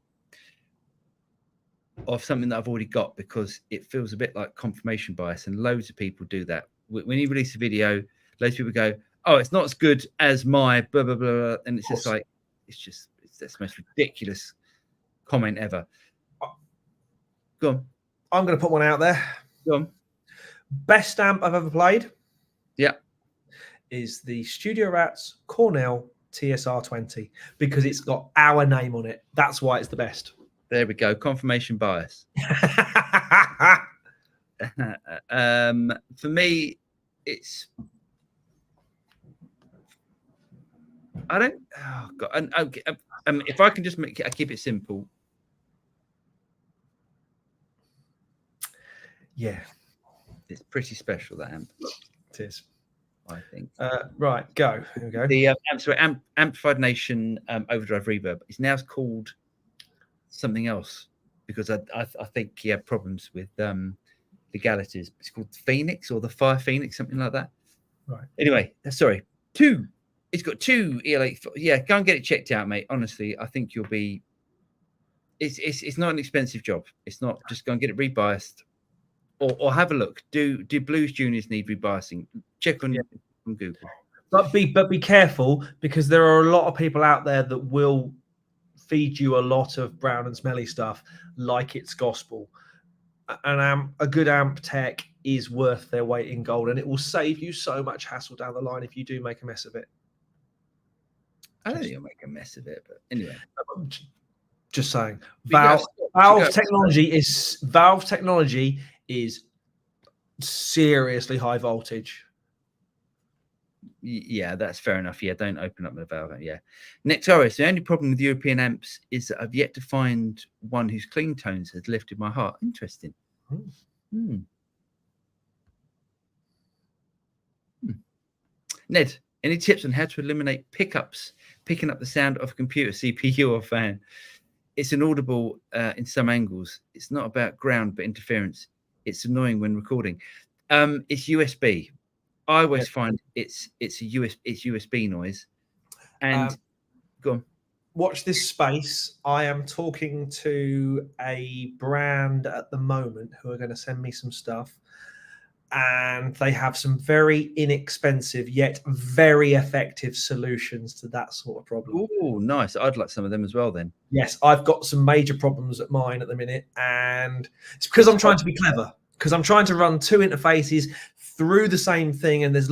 of something that I've already got because it feels a bit like confirmation bias, and loads of people do that. When you release a video, loads of people go, "Oh, it's not as good as my blah blah blah," and it's just like it's that's the most ridiculous comment ever. Go on. I'm going to put one out there. Go on. Best amp I've ever played. Yeah. Is the Studio Rats Cornell TSR20 because it's got our name on it. That's why it's the best. There we go. Confirmation bias. For me, it's... I don't... Oh, God. if I can just keep it simple. Yeah, it's pretty special, that amp. It is. I think. Right, go. Here we go. The Amplified Nation Overdrive Reverb is now called something else because I think he had problems with legalities. It's called Phoenix or the Fire Phoenix, something like that. Right. Anyway, sorry. Two. It's got two ELA. Yeah, go and get it checked out, mate. Honestly, I think you'll be. It's not an expensive job. It's not. Just go and get it rebiased, or have a look. Do Blues Juniors need rebiasing? Check on Google. But be careful, because there are a lot of people out there that will feed you a lot of brown and smelly stuff like it's gospel. A good amp tech is worth their weight in gold, and it will save you so much hassle down the line if you do make a mess of it. I don't think you'll make a mess of it, but anyway. Just saying. Valve technology is seriously high voltage. Yeah, that's fair enough. Yeah, don't open up the valve. Yeah. Nectaris, the only problem with European amps is that I've yet to find one whose clean tones has lifted my heart. Interesting. Ned, any tips on how to eliminate picking up the sound of a computer, CPU, or fan? It's inaudible in some angles. It's not about ground, but interference. It's annoying when recording. It's USB. I always find it's USB noise. And go on. Watch this space. I am talking to a brand at the moment who are going to send me some stuff, and they have some very inexpensive yet very effective solutions to that sort of problem. Oh, nice. I'd like some of them as well then. Yes, I've got some major problems at mine at the minute, and it's because I'm trying to be clever, because I'm trying to run two interfaces through the same thing, and there's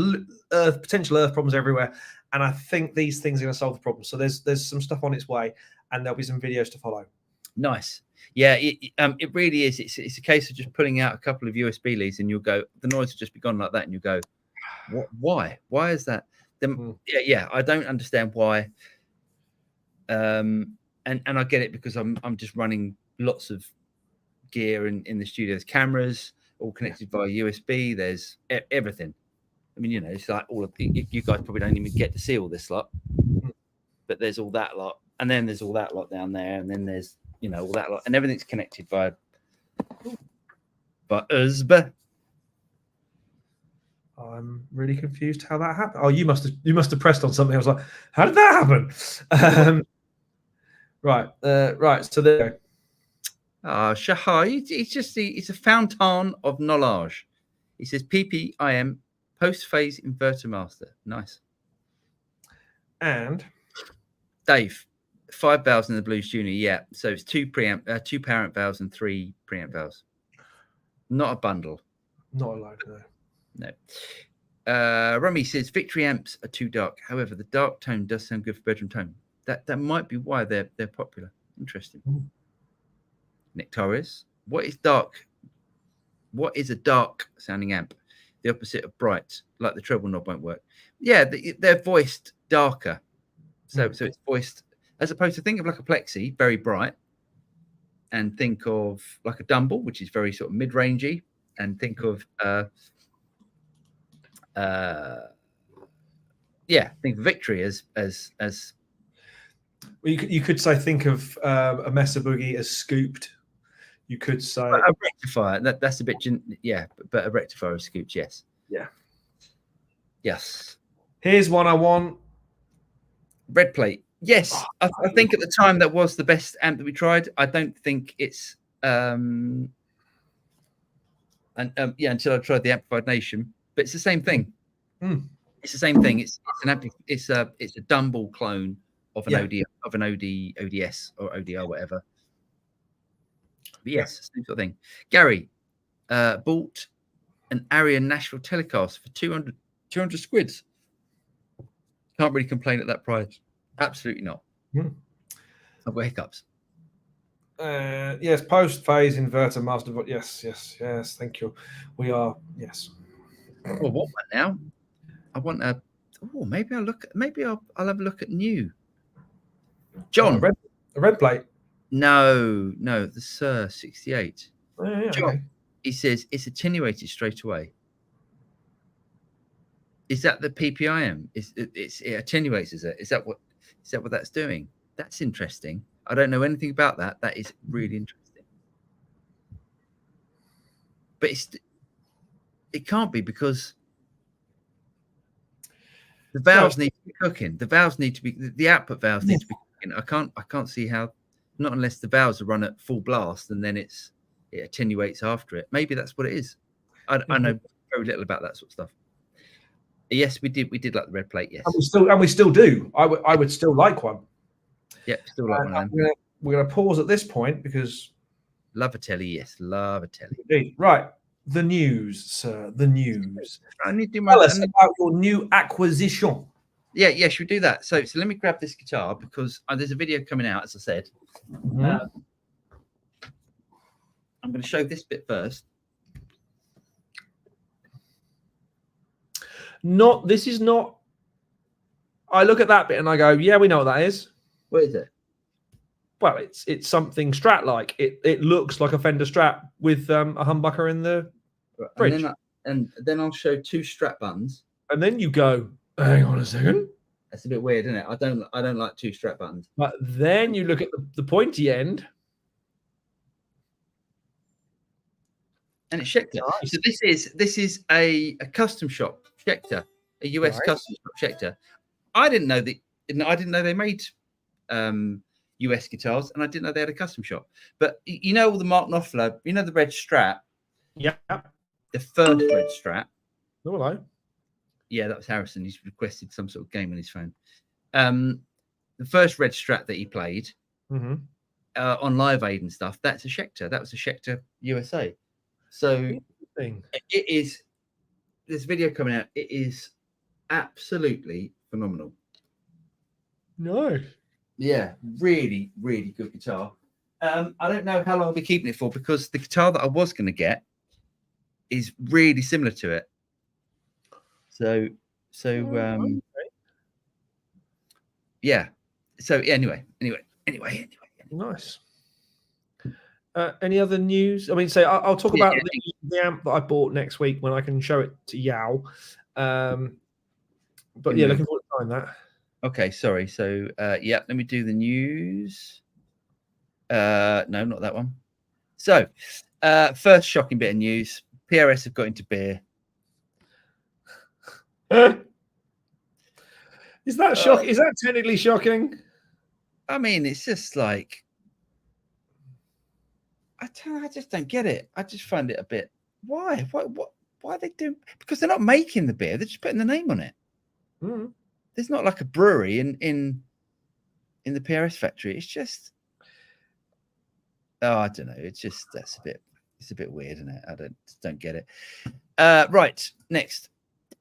potential earth problems everywhere. And I think these things are going to solve the problem. So there's some stuff on its way, and there'll be some videos to follow. Nice. Yeah, it really is. It's a case of just pulling out a couple of USB leads, and you'll go. The noise will just be gone like that, and you go, "What? Why? Why is that?" Yeah. I don't understand why. And I get it, because I'm just running lots of gear in the studio. There's cameras all connected via USB. There's everything. I mean, it's like all of you guys probably don't even get to see all this lot, but there's all that lot, and then there's all that lot down there, and then there's all that lot, and everything's connected by USB. I'm really confused how that happened. Oh, you must have pressed on something. I was like, how did that happen? Right. So there you go. Shahai, it's a fountain of knowledge. He says PPIM post-phase inverter master. Nice. And Dave, 5 valves in the Blues Junior. Yeah, so it's two power amp valves and 3 preamp valves. Not a bundle. Not a load, no. Rummy says Victory amps are too dark. However, the dark tone does sound good for bedroom tone. That might be why they're popular. Interesting. Nectaris, what is dark? What is a dark sounding amp? The opposite of bright, like the treble knob won't work. Yeah, they're voiced darker. So it's voiced, as opposed to think of like a Plexi, very bright, and think of like a Dumble, which is very sort of mid-rangey, and think of think of Victory as well, you could say think of a Mesa Boogie as scooped. You could say a rectifier. That's a bit, but a rectifier is scooped. Yes. Yeah. Yes. Here's one I want. Red plate. Yes, I think at the time that was the best amp that we tried. I don't think it's until I tried the Amplified Nation, but it's the same thing. It's the same thing. It's an it's a Dumble clone of an ODS or ODR, whatever. But yes, same sort of thing. Gary bought an Aria Nashville Telecast for 200 squids. Can't really complain at that price. Absolutely not. I've got hiccups. Yes, post-phase inverter master. But yes. Thank you. We are yes. Well, what one now? I want a. Oh, maybe I'll have a look at new. John. A red plate. No, the Sir 68. Yeah, John, okay. he says it's attenuated straight away. Is that the PPIM? It attenuates, is it? Is that what that's doing? That's interesting. I don't know anything about that. That is really interesting. But it can't be, because the valves need to be cooking. The valves need to be, the output valves need to be cooking. I can't see how, not unless the valves are run at full blast and then it attenuates after it. Maybe that's what it is. I know very little about that sort of stuff. Yes, we did like the red plate. Yes, and we still do. I would still like one. Yep, still like one. We're gonna pause at this point because love a telly. Yes, love a telly. Indeed. Right, the news, sir. The news. I need to tell us about your new acquisition. Yeah, should we do that? So let me grab this guitar, because there's a video coming out, as I said. I'm going to show this bit first. This is not. I look at that bit and I go, yeah, we know what that is. What is it? Well, it's something Strat-like. It looks like a Fender Strat with a humbucker in the bridge. And then I'll show two Strat buttons. And then you go, hang on a second. That's a bit weird, isn't it? I don't like two Strat buttons. But then you look at the pointy end. And it's Schecter. Nice. So this is a custom shop Schecter, a US custom shop Schecter. I didn't know they made US guitars, and I didn't know they had a custom shop. But you know, all the Mark Knopfler, you know, the red Strat. Yeah. The first red Strat. Oh, hello. Yeah, that was Harrison. He's requested some sort of game on his phone. The first red Strat that he played on Live Aid and stuff, that's a Schecter. That was a Schecter USA. So it is, this video coming out, it is absolutely phenomenal. No. Yeah, really, really good guitar. I don't know how long I'll be keeping it for, because the guitar that I was going to get is really similar to it. So yeah. So anyway. Nice. Any other news? I mean, say I'll talk about the amp that I bought next week when I can show it to Yao. But yeah, looking forward to trying that. Okay, sorry. So yeah, let me do the news. No, not that one. So first shocking bit of news: PRS have got into beer. Is that shocking? Is that technically shocking? I mean, it's just like, I just don't get it. I just find it a bit. Why are they doing? Because they're not making the beer; they're just putting the name on it. There's not like a brewery in the PRS factory. It's just, I don't know. It's just, it's a bit weird, isn't it? I don't get it. Right, next.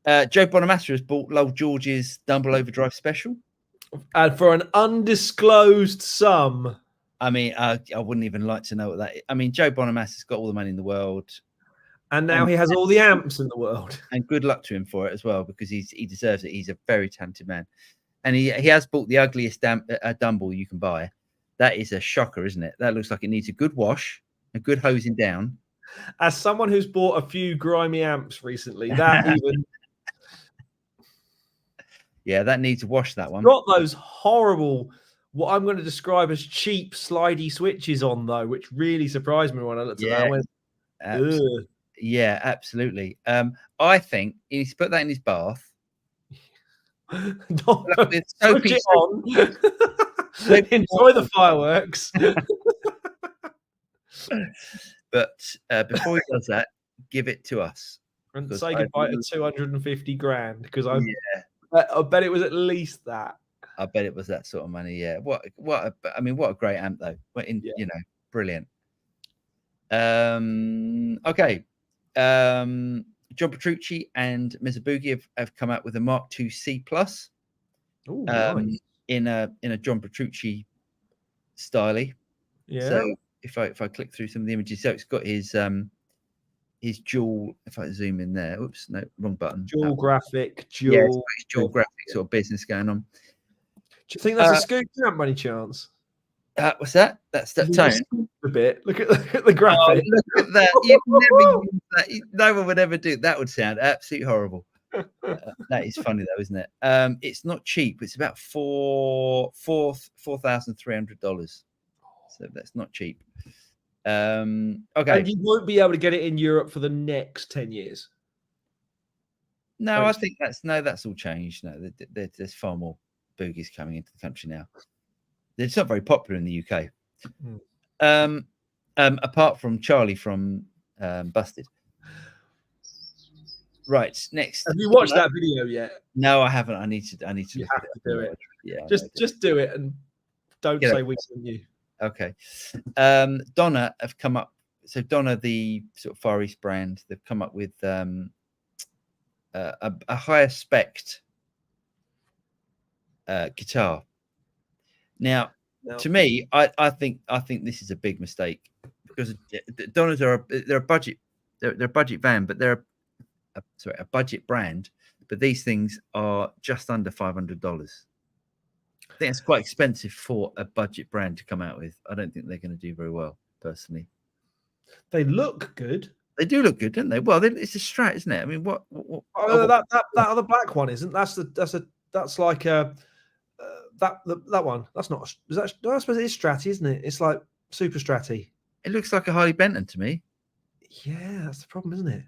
Joe Bonamassa has bought Lowell George's Dumble Overdrive Special. And for an undisclosed sum. I mean, I wouldn't even like to know what that is. I mean, Joe Bonamassa's got all the money in the world. And now he has all the amps in the world. And good luck to him for it as well, because he deserves it. He's a very talented man. And he has bought the ugliest Dumble you can buy. That is a shocker, isn't it? That looks like it needs a good wash, a good hosing down. As someone who's bought a few grimy amps recently, that even... Yeah, that needs a wash, that one. Got those horrible, what I'm going to describe as cheap slidey switches on, though, which really surprised me when I looked at that. I went, absolutely. Yeah, absolutely. I think he needs to put that in his bath. Switch it on. Enjoy the fireworks. But before he does that, give it to us. And say goodbye to 250 grand, because I bet it was at least that. I bet it was that sort of money. Yeah. What a great amp though. You know, brilliant. Okay. John Petrucci and Mizubugi have come out with a Mark II C+. Nice. in a John Petrucci style. Yeah. So if I click through some of the images, so it's got his dual. If I zoom in there, oops, no, wrong button. Dual graphic, dual graphic sort of business going on. you think that's a scoop amp by any chance? What's that? That's that tone. A bit. Look at the graphic. Oh, look at that! You'd never use that. No one would ever do that. Would sound absolutely horrible. That is funny though, isn't it? It's not cheap. It's about $4,300. So that's not cheap. Okay. And you won't be able to get it in Europe for the next 10 years. No, I think that's all changed. No, there's far more boogies coming into the country now. It's not very popular in the UK. Apart from Charlie from Busted. Right, next. Have you watched that video yet? No, I haven't. I need to. You have to do it. Yeah, just do it and don't say we sent you. Okay. Donna have come up. So Donna, the sort of Far East brand, they've come up with a higher spec'd guitar. Now, to me, I think this is a big mistake because Donnas they're a budget van, but they're a budget brand. But these things are just under $500. I think it's quite expensive for a budget brand to come out with. I don't think they're going to do very well, personally. They look good. They do look good, don't they? Well, it's a Strat, isn't it? I mean, what that other black one isn't? That's like a that one. That's not. Is that? No, I suppose it is Stratty, isn't it? It's like super Stratty. It looks like a Harley Benton to me. Yeah, that's the problem, isn't it?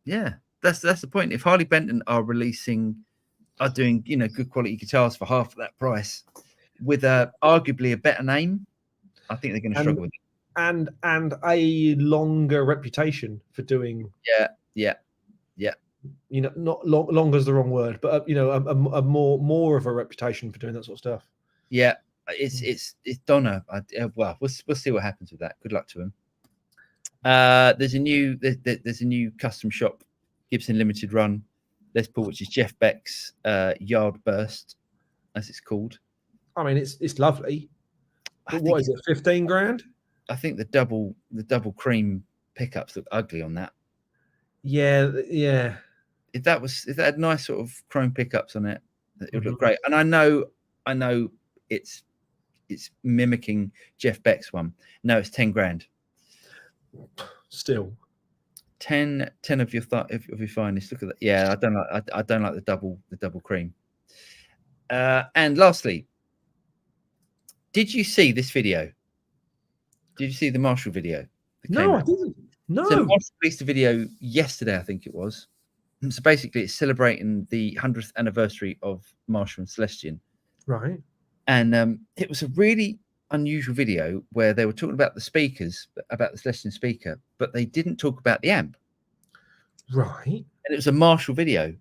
Yeah, that's the point. If Harley Benton are doing good quality guitars for half of that price with arguably a better name, I think they're going to struggle with it. And a longer reputation for doing. Yeah. Not longer is the wrong word, but a more of a reputation for doing that sort of stuff. Yeah, it's Donna. Well, we'll see what happens with that. Good luck to him. There's a new custom shop, Gibson Limited Run Les Paul, which is Jeff Beck's Yard Burst, as it's called. I mean, it's lovely. But what is it? 15 grand? I think the double cream pickups look ugly on that. Yeah. If that had nice sort of chrome pickups on it, it would look great. And I know it's mimicking Jeff Beck's one. No, it's 10 grand. Still 10 of your finest. Look at that. Yeah, I don't like the double cream. And lastly, did you see this video? Did you see the Marshall video? No, I didn't. No. So Marshall released a video yesterday, I think it was. So basically, it's celebrating the 100th anniversary of Marshall and Celestion. Right. And it was a really unusual video where they were talking about the speakers, about the Celestion speaker, but they didn't talk about the amp. Right. And it was a Marshall video.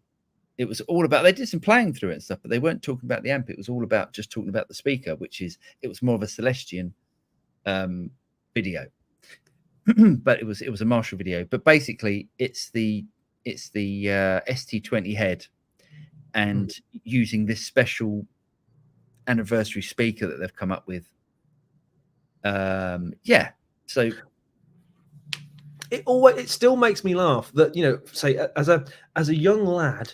It was all about, they did some playing through it and stuff, but they weren't talking about the amp. It was all about just talking about the speaker, it was more of a Celestion video. But it was a Marshall video. But basically, it's the ST20 head and using this special anniversary speaker that they've come up with. So it still makes me laugh that say as a young lad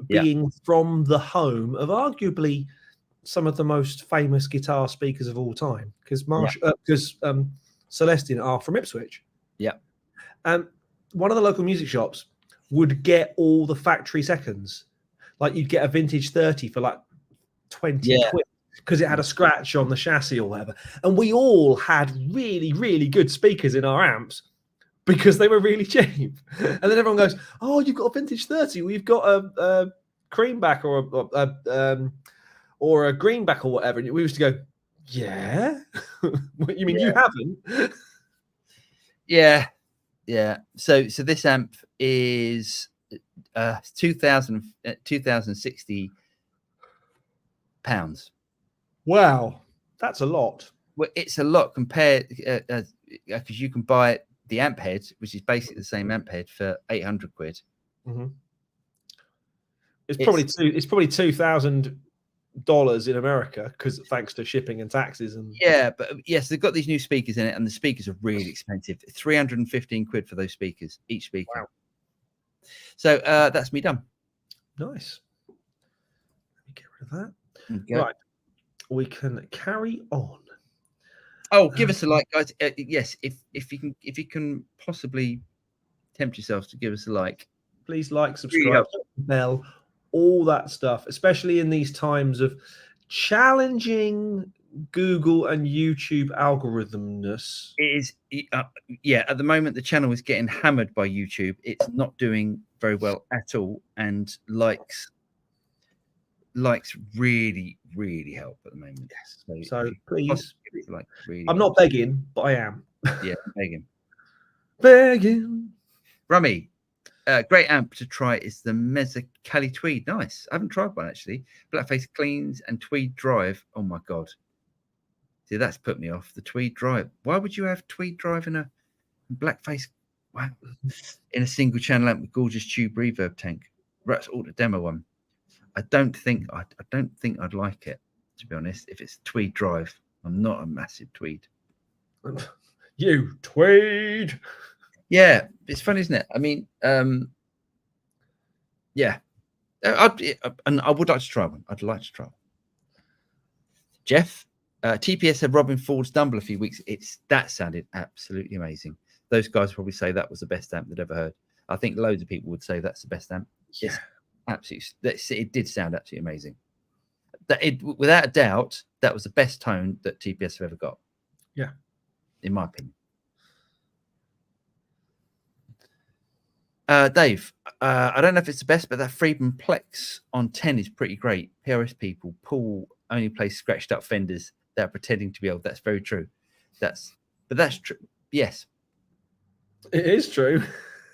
being from the home of arguably some of the most famous guitar speakers of all time, because Celestion are from Ipswich. Yeah. One of the local music shops would get all the factory seconds. Like you'd get a vintage 30 for like 20 quid because it had a scratch on the chassis or whatever. And we all had really, really good speakers in our amps because they were really cheap. And then everyone goes, "Oh, you've got a vintage 30. We've got a creamback or a greenback or whatever." And we used to go, "Yeah? What, you mean you haven't?" Yeah. So this amp is 2,060 pounds. Wow, that's a lot. Well, it's a lot compared because you can buy the amp head, which is basically the same amp head, for 800 quid. Mm-hmm. It's probably $2,000 in America because thanks to shipping and taxes and but yes, they've got these new speakers in it, and the speakers are really expensive. 315 quid for those speakers, each speaker. Wow. So that's me done. Nice. Let me get rid of that. Okay. Right. we can carry on. Oh, give us a like, guys. Yes, if you can possibly tempt yourselves to give us a like. Please like, subscribe, bell, all that stuff, especially in these times of challenging Google and YouTube algorithmness. It is, yeah. At the moment, the channel is getting hammered by YouTube. It's not doing very well at all, and likes really help at the moment. Yes. So please, like, really I'm not begging, but I am. Yeah, begging. Rummy, great amp to try is the Mezzacali Tweed. Nice. I haven't tried one actually. Blackface cleans and Tweed drive. Oh my god. See, that's put me off. The Tweed drive. Why would you have Tweed drive in a Blackface? Wow. In a single channel amp with gorgeous tube reverb tank. Rats Auto demo one. I don't think I'd like it, to be honest. If it's Tweed drive, I'm not a massive Tweed. You Tweed. Yeah, it's fun, isn't it? I mean, yeah, and I would like to try one. I'd like to try one. Jeff, TPS had Robin Ford's Dumble a few weeks. That sounded absolutely amazing. Those guys probably say that was the best amp they'd ever heard. I think loads of people would say that's the best amp. Yeah, absolutely. It did sound absolutely amazing. Without a doubt, that was the best tone that TPS have ever got. Yeah, in my opinion. Dave, I don't know if it's the best, but that Friedman Plex on 10 is pretty great. PRS people, Paul only plays scratched up Fenders that are pretending to be old. That's very true. That's true. Yes, it is true.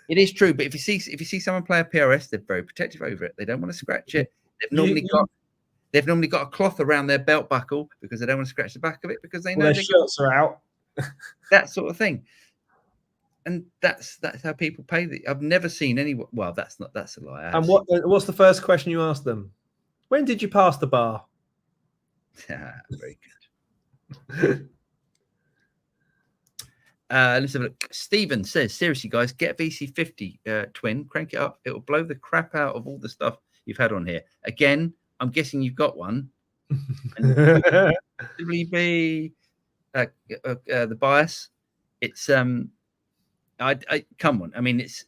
It is true. But if you see someone play a PRS, they're very protective over it. They don't want to scratch it. They've normally got a cloth around their belt buckle because they don't want to scratch the back of it because they know their shirts are out. That sort of thing. And that's how people pay. I've never seen anyone. Well, that's a lie. And what's the first question you ask them? When did you pass the bar? Very good. Let's have a look. Stephen says, seriously, guys, get VC50 twin, crank it up. It will blow the crap out of all the stuff you've had on here. Again, I'm guessing you've got one. And possibly be the bias. It's I come on. I mean, it's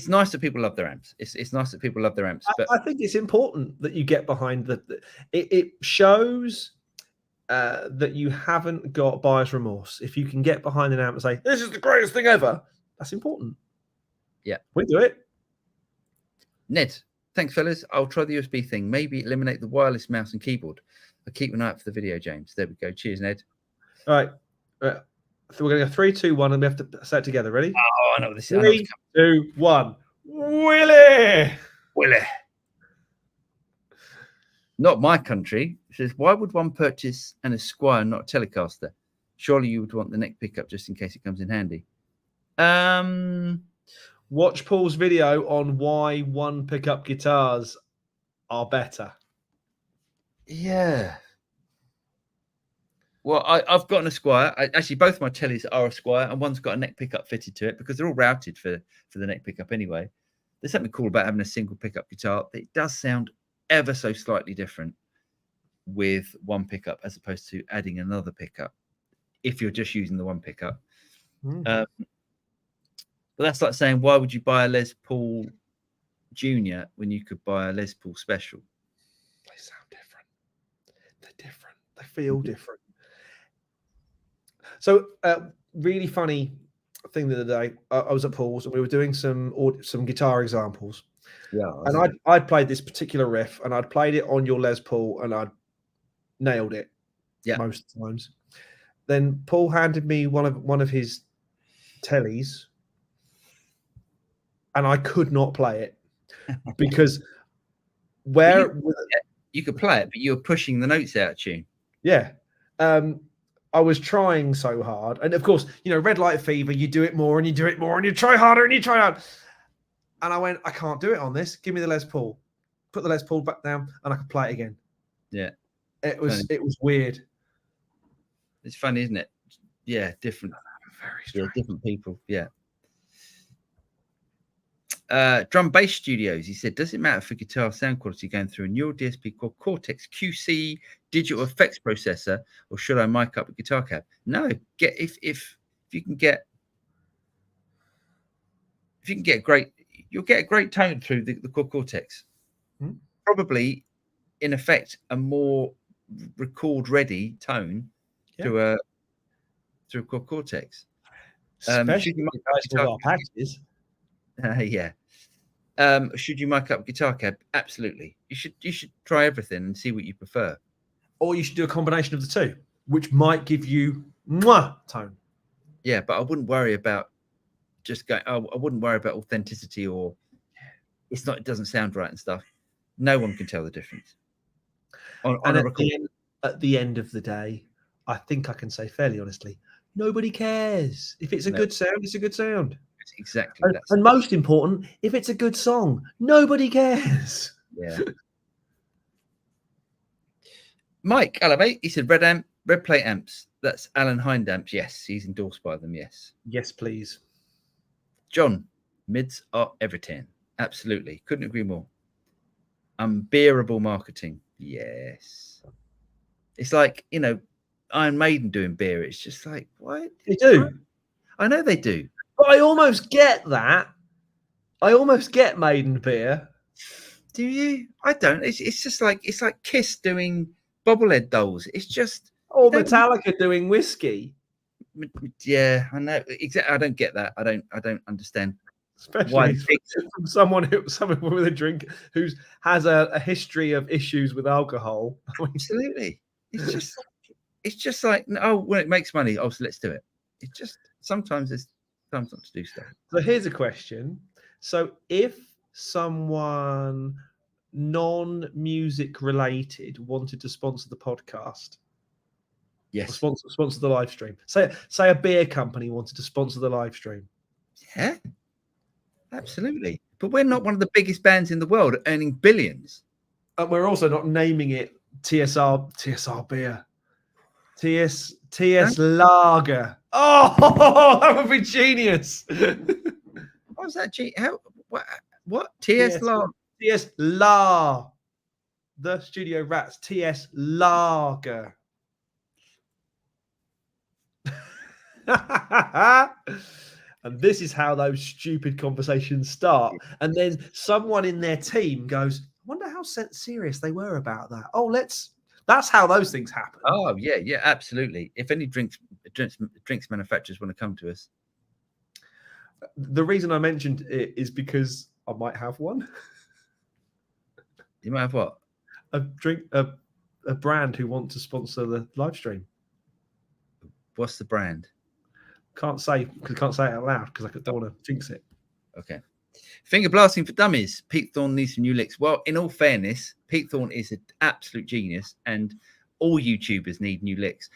nice that people love their amps. It's nice that people love their amps. But I think it's important that you get behind it shows that you haven't got buyer's remorse. If you can get behind an amp and say, this is the greatest thing ever, that's important. Yeah. We do it. Ned, thanks, fellas. I'll try the USB thing. Maybe eliminate the wireless mouse and keyboard. I'll keep an eye out for the video, James. There we go. Cheers, Ned. All right. So we're going to go 3, 2, 1, and we have to say it together. Ready? Oh, I know this. 3, 2, 1. Willie! Not my country. It says, why would one purchase an Esquire, not a Telecaster? Surely you would want the neck pickup just in case it comes in handy. Watch Paul's video on why one pickup guitars are better. Yeah. Well, I've got an Esquire. Actually, both my tellies are Esquire, and one's got a neck pickup fitted to it because they're all routed for the neck pickup anyway. There's something cool about having a single pickup guitar. It does sound ever so slightly different with one pickup as opposed to adding another pickup if you're just using the one pickup. But that's like saying, why would you buy a Les Paul Junior when you could buy a Les Paul Special? They sound different. They're different. They feel different. So, really funny thing the other day. I was at Paul's and we were doing some guitar examples. Yeah, and I'd played this particular riff and I'd played it on your Les Paul and I'd nailed it. Yeah, most times. Then Paul handed me one of his tellies, and I could not play it because you could play it, but you were pushing the notes out of tune. Yeah. I was trying so hard. And of course, Red Light Fever, you do it more and you do it more and you try harder and you try hard. And I went, I can't do it on this. Give me the Les Paul. Put the Les Paul back down and I could play it again. Yeah. It was weird. It's funny, isn't it? Yeah, different. Very strange. Yeah, different people. Yeah. Drum Bass Studios, he said, does it matter for guitar sound quality going through a neural DSP called Cortex QC digital effects processor, or should I mic up a guitar cab? No, if you can get great, you'll get a great tone through the Cortex. Probably, in effect, a more record ready tone through Cortex. Especially with our packages. Yeah. Should you mic up guitar cab? Absolutely. You should try everything and see what you prefer. Or you should do a combination of the two, which might give you tone. Yeah, but I wouldn't worry about just going. I wouldn't worry about authenticity or it doesn't sound right and stuff. No one can tell the difference. At the end of the day, I think I can say fairly honestly, nobody cares. If it's a good sound, it's a good sound. It's exactly that. And most important, if it's a good song, nobody cares. Yeah. Mike, hello mate. He said red plate amps. That's Alan Hind amps. Yes, he's endorsed by them. Yes. Yes, please. John, mids are everything. Absolutely. Couldn't agree more. Unbearable marketing. Yes. It's like, Iron Maiden doing beer. It's just like, what? They do. I know they do. But I almost get that. I almost get Maiden beer. Do you? I don't. It's just like Kiss doing bobblehead dolls. It's just Metallica doing whiskey. Yeah, I know. Exactly. I don't get that. I don't understand. Especially from someone with a drink who has a history of issues with alcohol. Absolutely. It's just like, when it makes money, so let's do it. It's just sometimes it's time not to do stuff. So here's a question. So if someone non-music related wanted to sponsor the podcast, yes, sponsor the live stream. Say a beer company wanted to sponsor the live stream. Yeah, absolutely. But we're not one of the biggest bands in the world earning billions. And we're also not naming it TSR beer. TS Lager. Oh, that would be genius. What was that? What? TS Lager? TS La. The Studio Rats. TS Lager. And this is how those stupid conversations start. And then someone in their team goes, I wonder how serious they were about that. That's how those things happen. Oh, yeah, absolutely. If any drinks manufacturers want to come to us. The reason I mentioned it is because I might have one. You might have what? A brand who want to sponsor the live stream. What's the brand? Can't say it out loud because I don't want to jinx it. Okay. Finger blasting for dummies. Pete Thorne needs some new licks. Well, in all fairness, Pete Thorne is an absolute genius, and all YouTubers need new licks.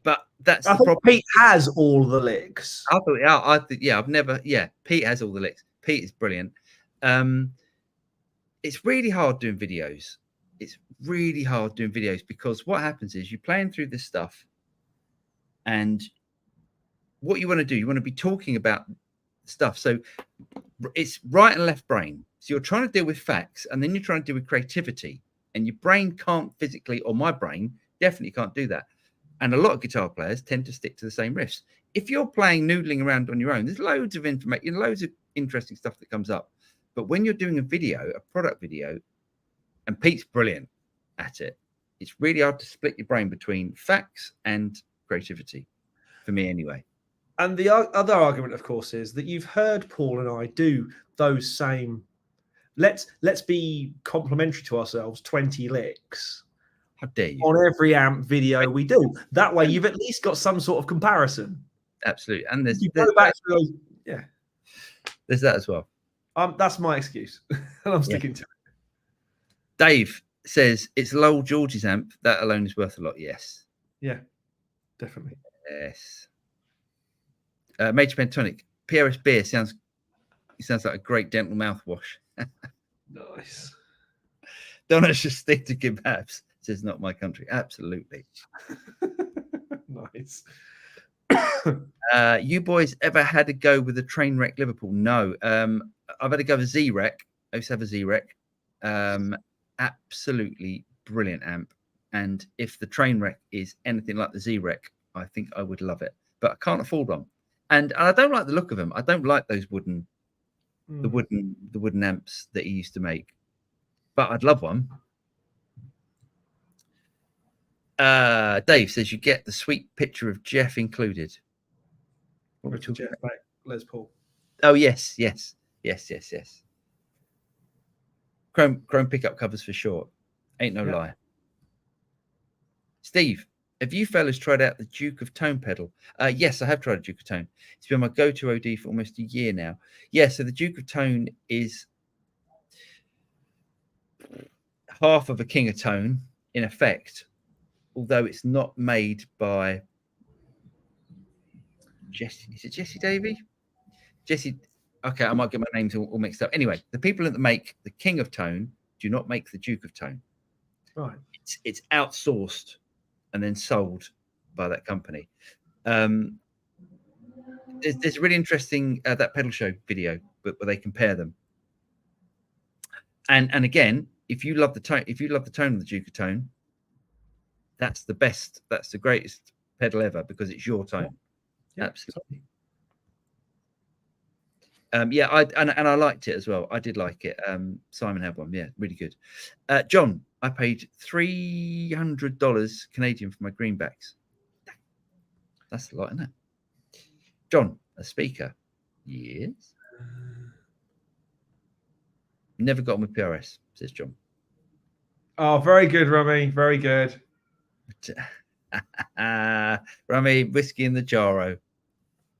But that's the problem. Pete has all the licks. Pete has all the licks. Pete is brilliant. It's really hard doing videos. Because what happens is you're playing through this stuff, and what you want to do, you want to be talking about stuff. So it's right and left brain. So you're trying to deal with facts, and then you're trying to deal with creativity, and your brain can't physically, or my brain definitely can't do that. And a lot of guitar players tend to stick to the same riffs. If you're playing, noodling around on your own, there's loads of information, loads of interesting stuff that comes up. But when you're doing a product video, and Pete's brilliant at it, it's really hard to split your brain between facts and creativity, for me anyway. And the other argument, of course, is that you've heard Paul and I do those same, let's be complimentary to ourselves, 20 licks. How dare you? On every amp video we do. That way you've at least got some sort of comparison. Absolutely. And there's that as well. That's my excuse. And I'm sticking to it. Dave says it's Lowell George's amp. That alone is worth a lot. Yes. Yeah, definitely. Yes. Major Pentonic. PRS beer sounds like a great dental mouthwash. Nice. Donuts should stick to kebabs. Says not my country. Absolutely. Nice. You boys ever had a go with the Trainwreck Liverpool? No. I've had a go with Z-Wreck. I used to have a Z-Wreck. Absolutely brilliant amp. And if the Trainwreck is anything like the Z-Wreck, I think I would love it. But I can't afford one. And I don't like the look of them. I don't like those the wooden amps that he used to make. But I'd love one. Dave says you get the sweet picture of Jeff included. Richard Jeff back, Les Paul. Oh yes. Chrome pickup covers for short. Ain't no lie. Steve, have you fellas tried out the Juke of Tone pedal? Yes, I have tried a Juke of Tone. It's been my go-to OD for almost a year now. Yeah, so the Juke of Tone is half of a King of Tone in effect, although it's not made by Jesse. Is it Jesse Davey? Jesse. Okay, I might get my names all mixed up. Anyway, the people that make the King of Tone do not make the Juke of Tone. Right. It's outsourced and then sold by that company. There's a really interesting that pedal show video, but where they compare them. And again, if you love the tone, of the Juke of Tone, that's the best. That's the greatest pedal ever because it's your tone. Yeah, absolutely. I liked it as well. I did like it. Simon had one. Yeah, really good. John, I paid $300 Canadian for my greenbacks. That's a lot, isn't it? John, a speaker. Yes. Never got on with PRS, says John. Oh, very good, Rummy. Very good. Rummy, whiskey in the jarro.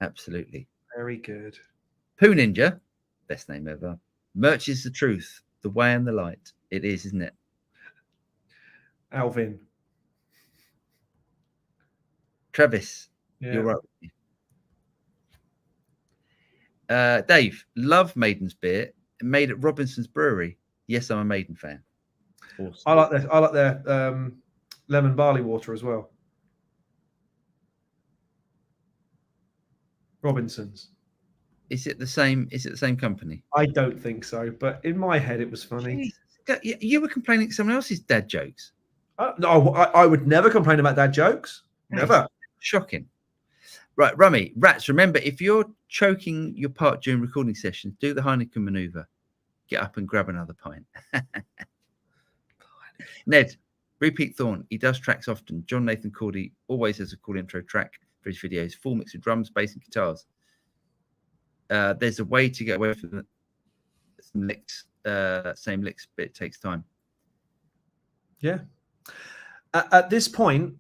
Absolutely. Very good. Poo Ninja, best name ever. Merch is the truth, the way and the light. It is, isn't it? Alvin. Travis, you're right. Dave, love Maiden's beer. Made at Robinson's Brewery. Yes, I'm a Maiden fan. Awesome. I like their lemon barley water as well. Robinson's. Is it the same? Is it the same company? I don't think so, but in my head it was funny. Jeez. You were complaining someone else's dad jokes. No, I would never complain about dad jokes. Never. Shocking. Right, Rummy, Rats, remember, if you're choking your part during recording sessions, do the Heineken maneuver. Get up and grab another pint. Ned, Repeat Thorn, he does tracks often. John Nathan Cordy always has a cool intro track for his videos. Full mix of drums, bass, and guitars. There's a way to get away from some licks, same licks, but it takes time. Yeah. At this point,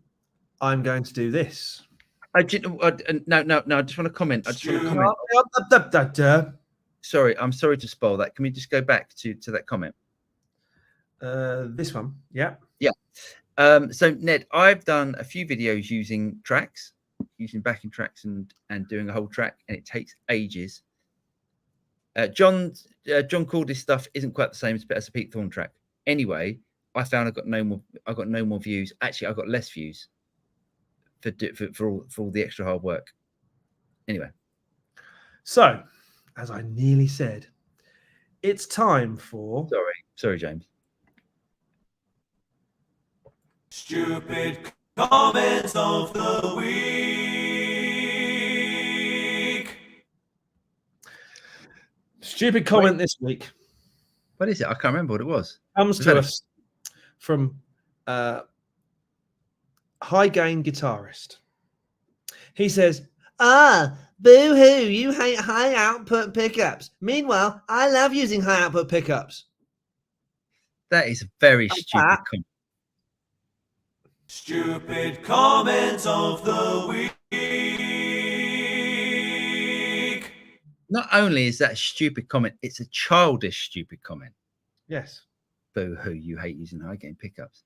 I'm going to do this. No. I just want to comment. Sorry, I'm sorry to spoil that. Can we just go back to that comment? This one, yeah. So Ned, I've done a few videos using tracks, using backing tracks and doing a whole track, and it takes ages. John Cordy's stuff isn't quite the same as a Pete Thorne track. Anyway, I found I got no more views. Actually, I got less views for all the extra hard work. Anyway, so as I nearly said, it's time for. Sorry, James. Stupid comments of the week. Stupid comment this week. What is it? I can't remember what it was. Comes to us from High Gain Guitarist. He says, boo-hoo, you hate high output pickups. Meanwhile, I love using high output pickups. That is a very stupid comment. Stupid comments of the week. Not only is that a stupid comment, it's a childish stupid comment. Yes. Boo-hoo, you hate using high gain pickups.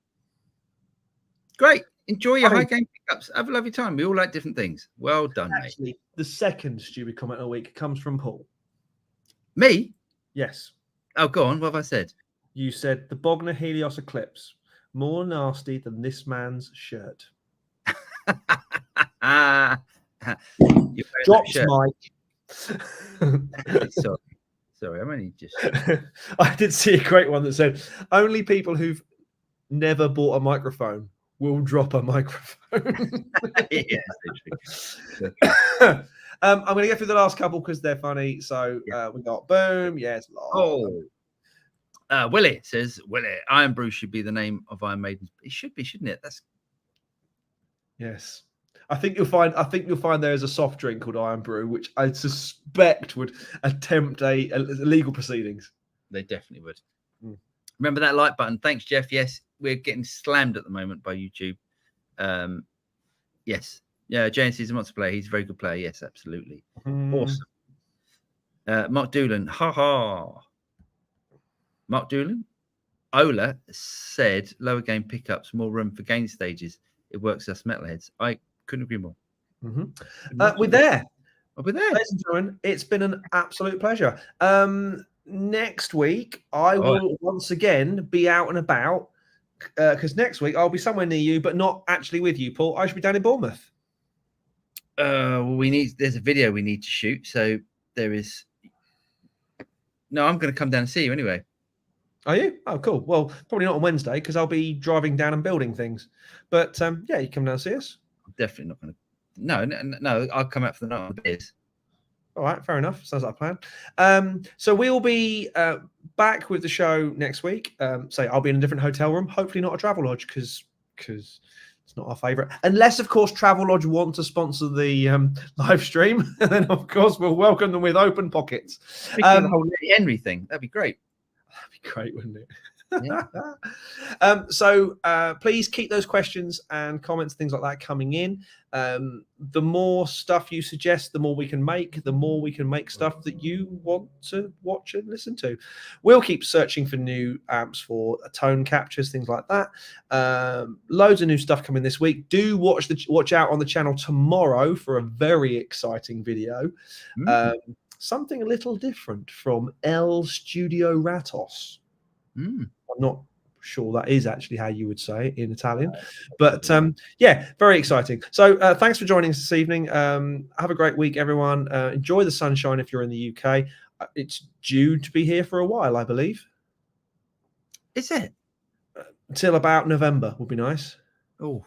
Great. Enjoy your high gain pickups. Have a lovely time. We all like different things. Well done, mate. The second stupid comment of the week comes from Paul. Me? Yes. Oh, go on. What have I said? You said the Bogner Helios Eclipse. More nasty than this man's shirt. Drops Mike. Sorry, I'm only just. I did see a great one that said only people who've never bought a microphone will drop a microphone. I'm going to get through the last couple because they're funny. So we got Boom. Yes. Willie says, Iron Brew should be the name of Iron Maiden. It should be, shouldn't it? Yes. I think you'll find there is a soft drink called Iron Brew, which I suspect would attempt a legal proceedings. They definitely would. Remember that like button. Thanks, Jeff. Yes, we're getting slammed at the moment by YouTube. Yes. Yeah, James wants to play. He's a very good player. Yes, absolutely. Awesome. Mark Doolan. Ha ha. Mark Doolan. Ola said lower gain pickups, more room for gain stages. It works us metalheads. I couldn't agree more. We're there. We're there. Ladies and gentlemen, it's been an absolute pleasure. Next week, I will once again be out and about because next week I'll be somewhere near you, but not actually with you, Paul. I should be down in Bournemouth. There's a video we need to shoot. So there is. No, I'm going to come down and see you anyway. Are you? Oh, cool. Well, probably not on Wednesday because I'll be driving down and building things. But yeah, you come down and see us. I'm definitely not going to. No. I'll come out for the night of the beers. All right, fair enough. Sounds like a plan. So we'll be back with the show next week. I'll be in a different hotel room. Hopefully not a Travelodge because it's not our favourite. Unless, of course, Travelodge want to sponsor the live stream. And then, of course, we'll welcome them with open pockets. The whole Henry thing. That'd be great. That'd be great, wouldn't it? Yeah. So please keep those questions and comments, things like that coming in. The more stuff you suggest, the more we can make. The more we can make stuff that you want to watch and listen to. We'll keep searching for new amps for tone captures, things like that. Loads of new stuff coming this week. Do watch out on the channel tomorrow for a very exciting video. Something a little different from El Studio Ratos. I'm not sure that is actually how you would say it in Italian, but yeah, very exciting. So thanks for joining us this evening. Have a great week, everyone. Enjoy the sunshine if you're in the UK. It's due to be here for a while, I believe. Is it? Until about November would be nice. Oh,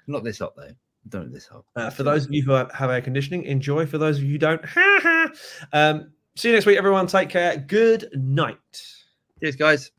not this hot though. Don't this hot. For those of you who have air conditioning, enjoy. For those of you who don't, see you next week, everyone. Take care. Good night. Cheers, guys.